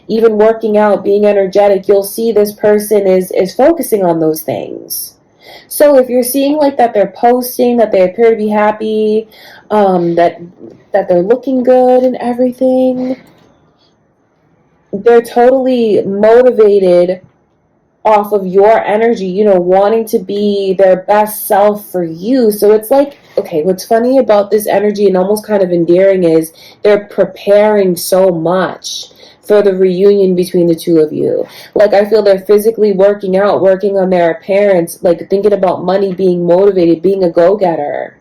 even working out, being energetic, you'll see this person is focusing on those things. So if you're seeing like that they're posting, that they appear to be happy, that they're looking good and everything, they're totally motivated off of your energy, you know, wanting to be their best self for you. So it's like, okay, what's funny about this energy and almost kind of endearing is they're preparing so much for the reunion between the two of you. Like, I feel they're physically working out, working on their appearance, like thinking about money, being motivated, being a go-getter.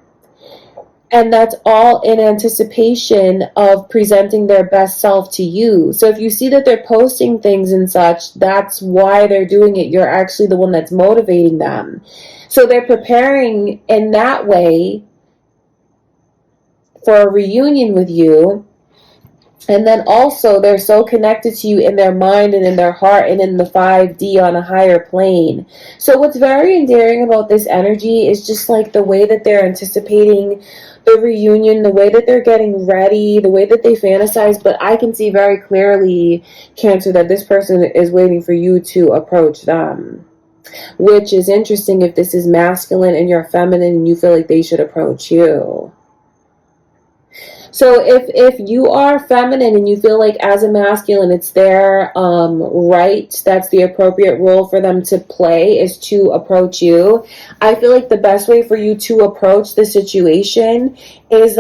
And that's all in anticipation of presenting their best self to you. So if you see that they're posting things and such, that's why they're doing it. You're actually the one that's motivating them. So they're preparing in that way for a reunion with you. And then also they're so connected to you in their mind and in their heart and in the 5D on a higher plane. So what's very endearing about this energy is just like the way that they're anticipating the reunion, the way that they're getting ready, the way that they fantasize. But I can see very clearly, Cancer, that this person is waiting for you to approach them. Which is interesting if this is masculine and you're feminine and you feel like they should approach you. So if you are feminine and you feel like as a masculine it's their right, that's the appropriate role for them to play is to approach you, I feel like the best way for you to approach the situation is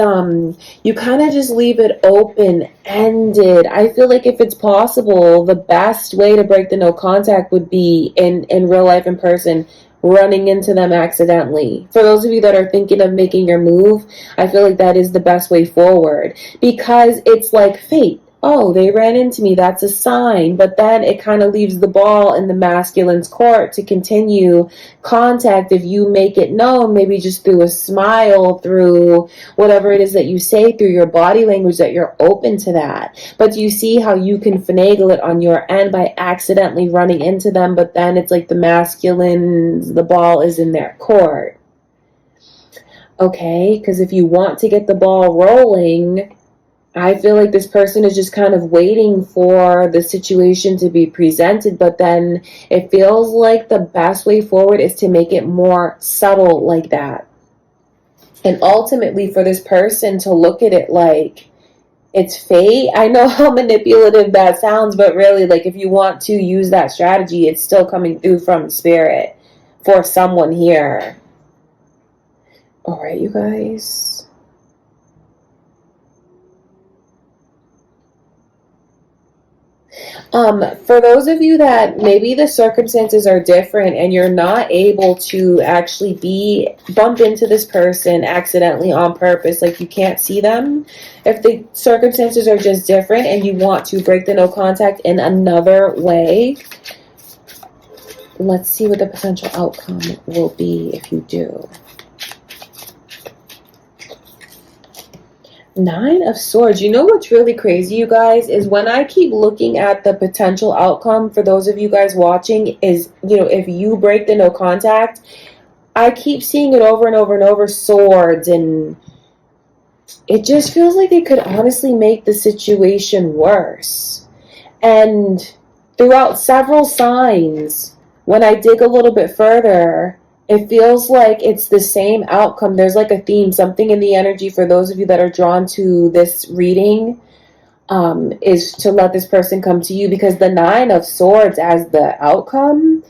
you kind of just leave it open-ended. I feel like if it's possible, the best way to break the no contact would be in real life, in person, running into them accidentally. For those of you that are thinking of making your move, I feel like that is the best way forward, because it's like fate. Oh, they ran into me, that's a sign. But then it kind of leaves the ball in the masculine's court to continue contact if you make it known, maybe just through a smile, through whatever it is that you say, through your body language, that you're open to that. But do you see how you can finagle it on your end by accidentally running into them, but then it's like the masculine, the ball is in their court. Okay, because if you want to get the ball rolling, I feel like this person is just kind of waiting for the situation to be presented, but then it feels like the best way forward is to make it more subtle like that. And ultimately for this person to look at it like it's fate. I know how manipulative that sounds, but really, like, if you want to use that strategy, it's still coming through from spirit for someone here. All right, you guys. For those of you that maybe the circumstances are different and you're not able to actually bump into this person accidentally on purpose, like you can't see them, if the circumstances are just different and you want to break the no contact in another way, let's see what the potential outcome will be if you do. 9 of Swords. You know what's really crazy, you guys, is when I keep looking at the potential outcome for those of you guys watching is, you know, if you break the no contact, I keep seeing it over and over and over, swords, and it just feels like it could honestly make the situation worse. And throughout several signs, when I dig a little bit further, it feels like it's the same outcome. There's like a theme, something in the energy for those of you that are drawn to this reading is to let this person come to you, because the 9 of Swords as the outcome,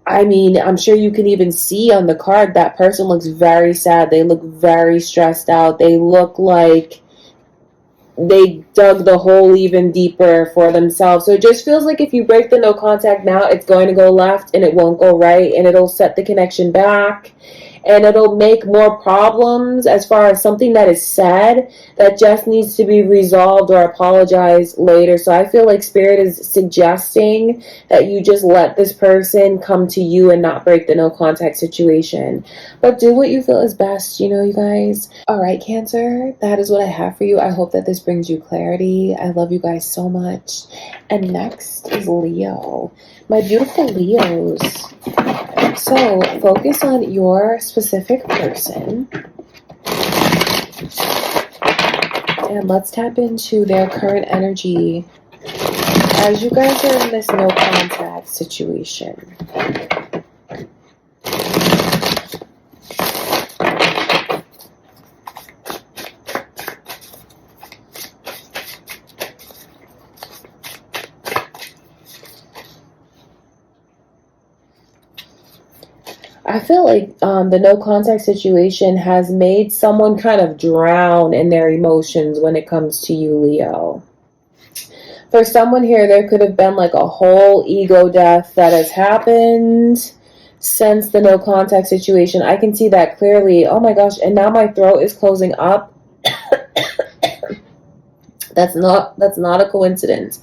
I mean, I'm sure you can even see on the card that person looks very sad. They look very stressed out. They look like they dug the hole even deeper for themselves. So it just feels like if you break the no contact now, it's going to go left and it won't go right, and it'll set the connection back, and it'll make more problems as far as something that is said that just needs to be resolved or apologized later. So I feel like Spirit is suggesting that you just let this person come to you and not break the no contact situation. But do what you feel is best, you know, you guys. All right, Cancer, that is what I have for you. I hope that this brings you clarity. I love you guys so much. And next is Leo. My beautiful Leos. So focus on your specific person. And let's tap into their current energy as you guys are in this no contact situation. I feel like the no contact situation has made someone kind of drown in their emotions when it comes to you, Leo. For someone here, there could have been like a whole ego death that has happened since the no contact situation. I can see that clearly. Oh my gosh, and now my throat is closing up. That's not a coincidence.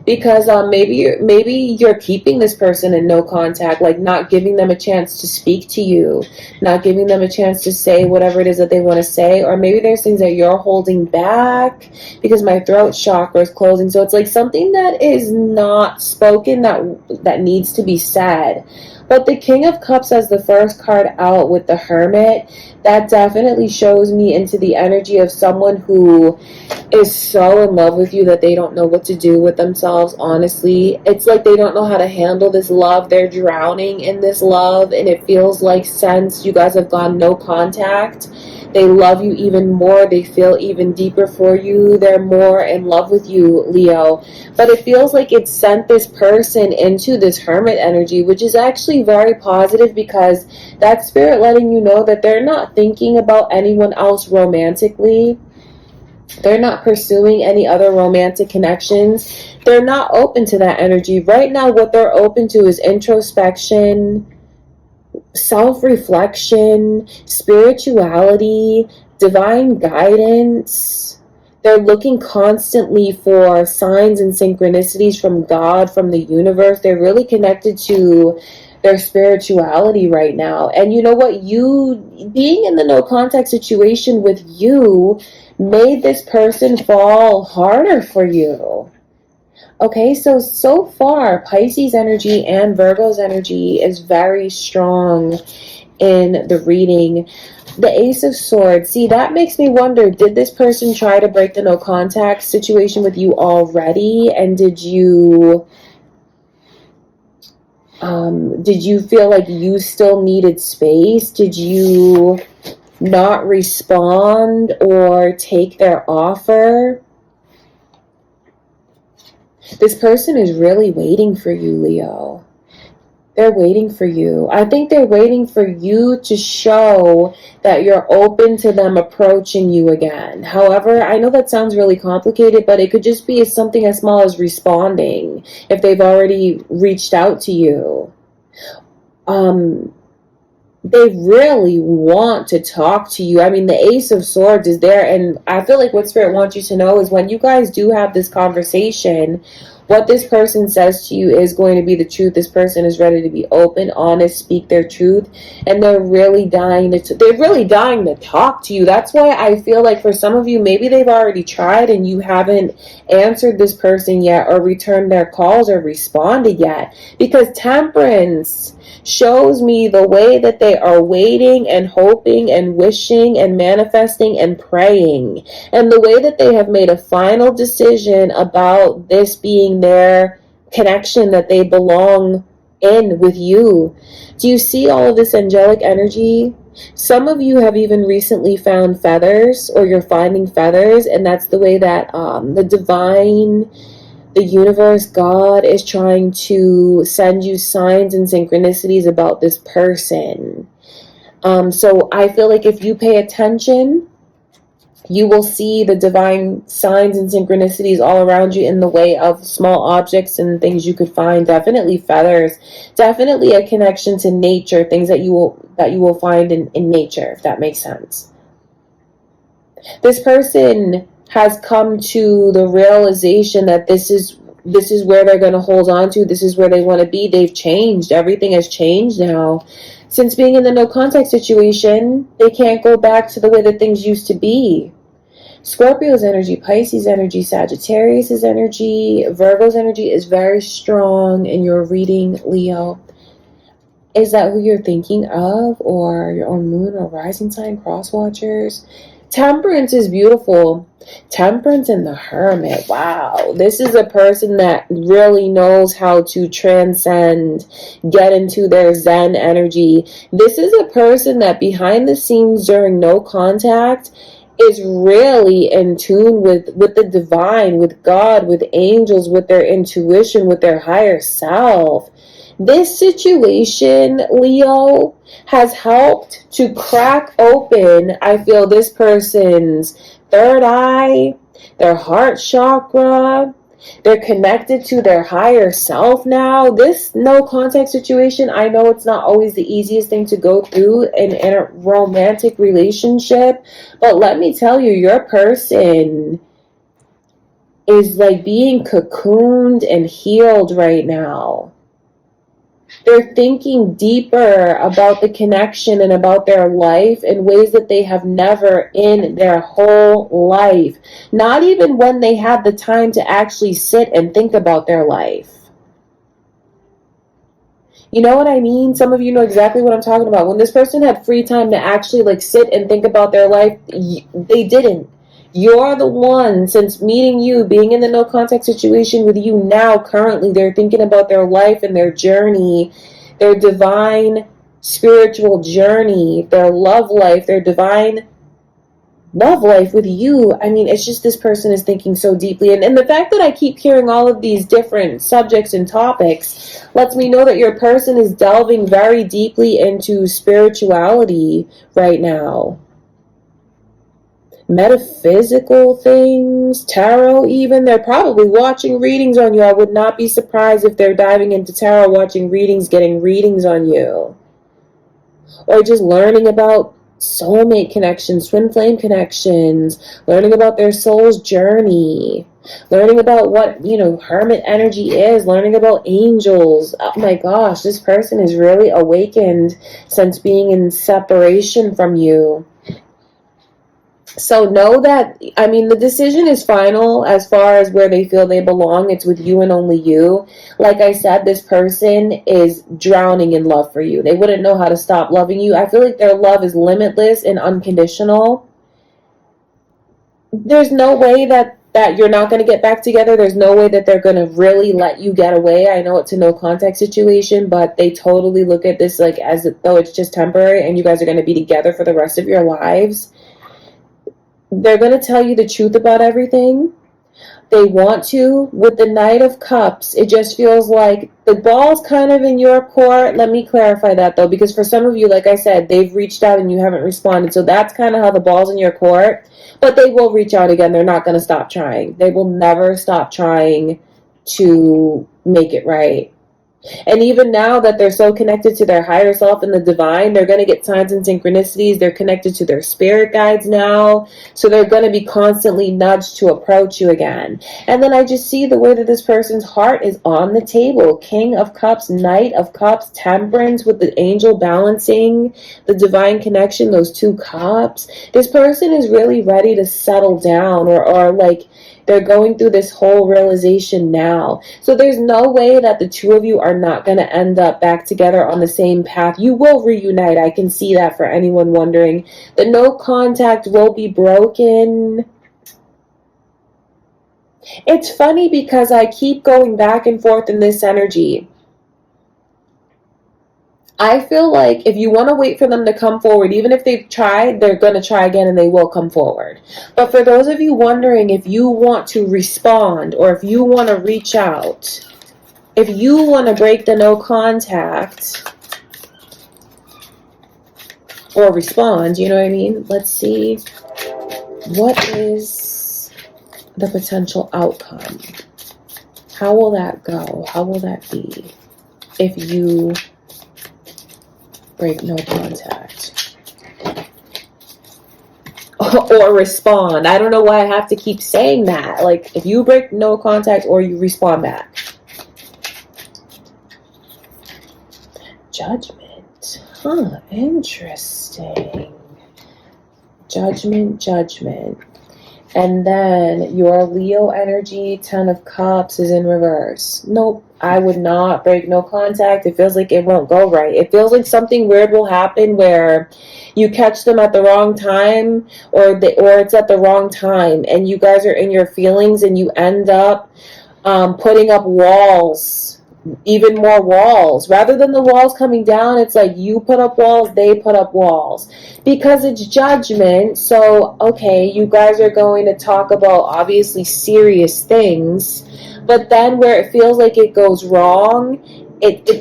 Because maybe you're keeping this person in no contact, like not giving them a chance to speak to you, not giving them a chance to say whatever it is that they want to say, or maybe there's things that you're holding back because my throat chakra is closing. So it's like something that is not spoken that needs to be said. But the King of Cups as the first card out with the Hermit, that definitely shows me into the energy of someone who is so in love with you that they don't know what to do with themselves, honestly. It's like they don't know how to handle this love. They're drowning in this love, and it feels like since you guys have gone no contact, they love you even more. They feel even deeper for you. They're more in love with you, Leo. But it feels like it sent this person into this Hermit energy, which is actually very positive because that's spirit letting you know that they're not thinking about anyone else romantically. They're not pursuing any other romantic connections. They're not open to that energy. Right now, what they're open to is introspection, self-reflection, spirituality, divine guidance. They're looking constantly for signs and synchronicities from God, from the universe. They're really connected to their spirituality right now. And you know what? You being in the no contact situation with you made this person fall harder for you. Okay, so far, Pisces energy and Virgo's energy is very strong in the reading. The Ace of Swords, see, that makes me wonder, did this person try to break the no contact situation with you already? And did you feel like you still needed space? Did you not respond or take their offer? This person is really waiting for you, Leo. They're waiting for you. I think they're waiting for you to show that you're open to them approaching you again. However, I know that sounds really complicated, but it could just be something as small as responding if they've already reached out to you. They really want to talk to you. I mean, the Ace of Swords is there, and I feel like what Spirit wants you to know is when you guys do have this conversation, what this person says to you is going to be the truth. This person is ready to be open, honest, speak their truth, and they're really dying to talk to you. That's why I feel like for some of you, maybe they've already tried and you haven't answered this person yet or returned their calls or responded yet, because Temperance shows me the way that they are waiting and hoping and wishing and manifesting and praying, and the way that they have made a final decision about this being their connection that they belong in with you. Do you see all of this angelic energy? Some of you have even recently found feathers, or you're finding feathers, and that's the way that the divine, the universe, God is trying to send you signs and synchronicities about this person. So I feel like if you pay attention, you will see the divine signs and synchronicities all around you in the way of small objects and things you could find. Definitely feathers. Definitely a connection to nature, things that you will find in nature, if that makes sense. This person has come to the realization that this is where they're going to hold on to. This is where they want to be. They've changed. Everything has changed now. Since being in the no contact situation, they can't go back to the way that things used to be. Scorpio's energy, Pisces energy, Sagittarius' energy, Virgo's energy is very strong in your reading, Leo. Is that who you're thinking of, or your own moon or rising sign, cross watchers? Temperance is beautiful. Temperance and the Hermit. Wow. This is a person that really knows how to transcend, get into their Zen energy. This is a person that behind the scenes during no contact is really in tune with the divine, with God, with angels, with their intuition, with their higher self. This situation, Leo, has helped to crack open, I feel, this person's third eye, their heart chakra. They're connected to their higher self now. This no contact situation, I know it's not always the easiest thing to go through in a romantic relationship, but let me tell you, your person is like being cocooned and healed right now. They're thinking deeper about the connection and about their life in ways that they have never in their whole life. Not even when they had the time to actually sit and think about their life. You know what I mean? Some of you know exactly what I'm talking about. When this person had free time to actually like sit and think about their life, they didn't. You're the one, since meeting you, being in the no contact situation with you now, currently, they're thinking about their life and their journey, their divine spiritual journey, their love life, their divine love life with you. I mean, it's just this person is thinking so deeply. And the fact that I keep hearing all of these different subjects and topics lets me know that your person is delving very deeply into spirituality right now. Metaphysical things, tarot even. They're probably watching readings on you. I would not be surprised if they're diving into tarot, watching readings, getting readings on you. Or just learning about soulmate connections, twin flame connections, learning about their soul's journey, learning about what, hermit energy is, learning about angels. Oh my gosh, this person is really awakened since being in separation from you. So know that, the decision is final as far as where they feel they belong. It's with you and only you. Like I said, this person is drowning in love for you. They wouldn't know how to stop loving you. I feel like their love is limitless and unconditional. There's no way that you're not going to get back together. There's no way that they're going to really let you get away. I know it's a no contact situation, but they totally look at this like as though it's just temporary and you guys are going to be together for the rest of your lives. They're going to tell you the truth about everything. They want to. With the Knight of Cups, it just feels like the ball's kind of in your court. Let me clarify that, though, because for some of you, like I said, they've reached out and you haven't responded. So that's kind of how the ball's in your court. But they will reach out again. They're not going to stop trying. They will never stop trying to make it right. And even now that they're so connected to their higher self and the divine, they're going to get signs and synchronicities. They're connected to their spirit guides now. So they're going to be constantly nudged to approach you again. And then I just see the way that this person's heart is on the table. King of Cups, Knight of Cups, Temperance with the angel balancing the divine connection, those two cups. This person is really ready to settle down or like they're going through this whole realization now. So there's no way that the two of you are not going to end up back together on the same path. You will reunite. I can see that for anyone wondering. The no contact will be broken. It's funny because I keep going back and forth in this energy. I feel like if you want to wait for them to come forward, even if they've tried, they're going to try again and they will come forward. But for those of you wondering if you want to respond or if you want to reach out, if you want to break the no contact or respond, you know what I mean? Let's see. What is the potential outcome? How will that go? How will that be if you break no contact or respond? I don't know why I have to keep saying that. Like, if you break no contact or you respond back. Judgment. Huh, interesting. Judgment. And then your Leo energy, 10 of Cups, is in reverse. Nope, I would not break no contact. It feels like it won't go right. It feels like something weird will happen where you catch them at the wrong time, or it's at the wrong time, and you guys are in your feelings, and you end up putting up walls, even more walls. Rather than the walls coming down, it's like you put up walls, they put up walls. Because it's judgment, so, okay, you guys are going to talk about obviously serious things, but then where it feels like it goes wrong,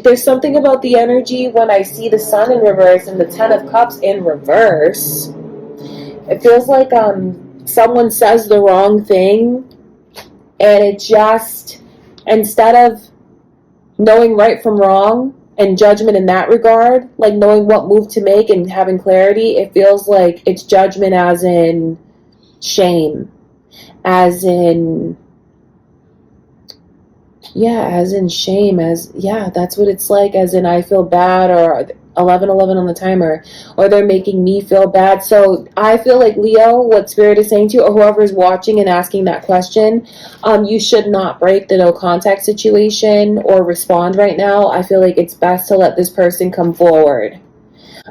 there's something about the energy when I see the Sun in reverse and the Ten of Cups in reverse. It feels like someone says the wrong thing, and it just, instead of knowing right from wrong and judgment in that regard, like knowing what move to make and having clarity, it feels like it's judgment as in shame, as in, yeah, as in shame, as, yeah, that's what it's like, as in I feel bad, or 1111 on the timer, or they're making me feel bad. So I feel like, Leo, what Spirit is saying to you, or whoever's watching and asking that question, you should not break the no contact situation or respond right now. I feel like it's best to let this person come forward.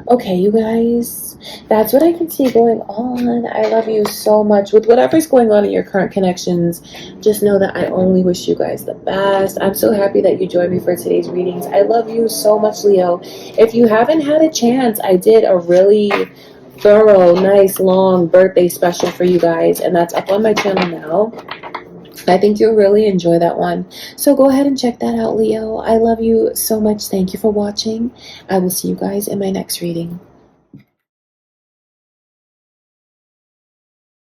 Okay, you guys, that's what I can see going on. I love you so much. With whatever's going on in your current connections, just know that I only wish you guys the best. I'm so happy that you joined me for today's readings. I love you so much, Leo. If you haven't had a chance, I did a really thorough, nice, long birthday special for you guys, and that's up on my channel now. I think you'll really enjoy that one. So go ahead and check that out, Leo. I love you so much. Thank you for watching. I will see you guys in my next reading.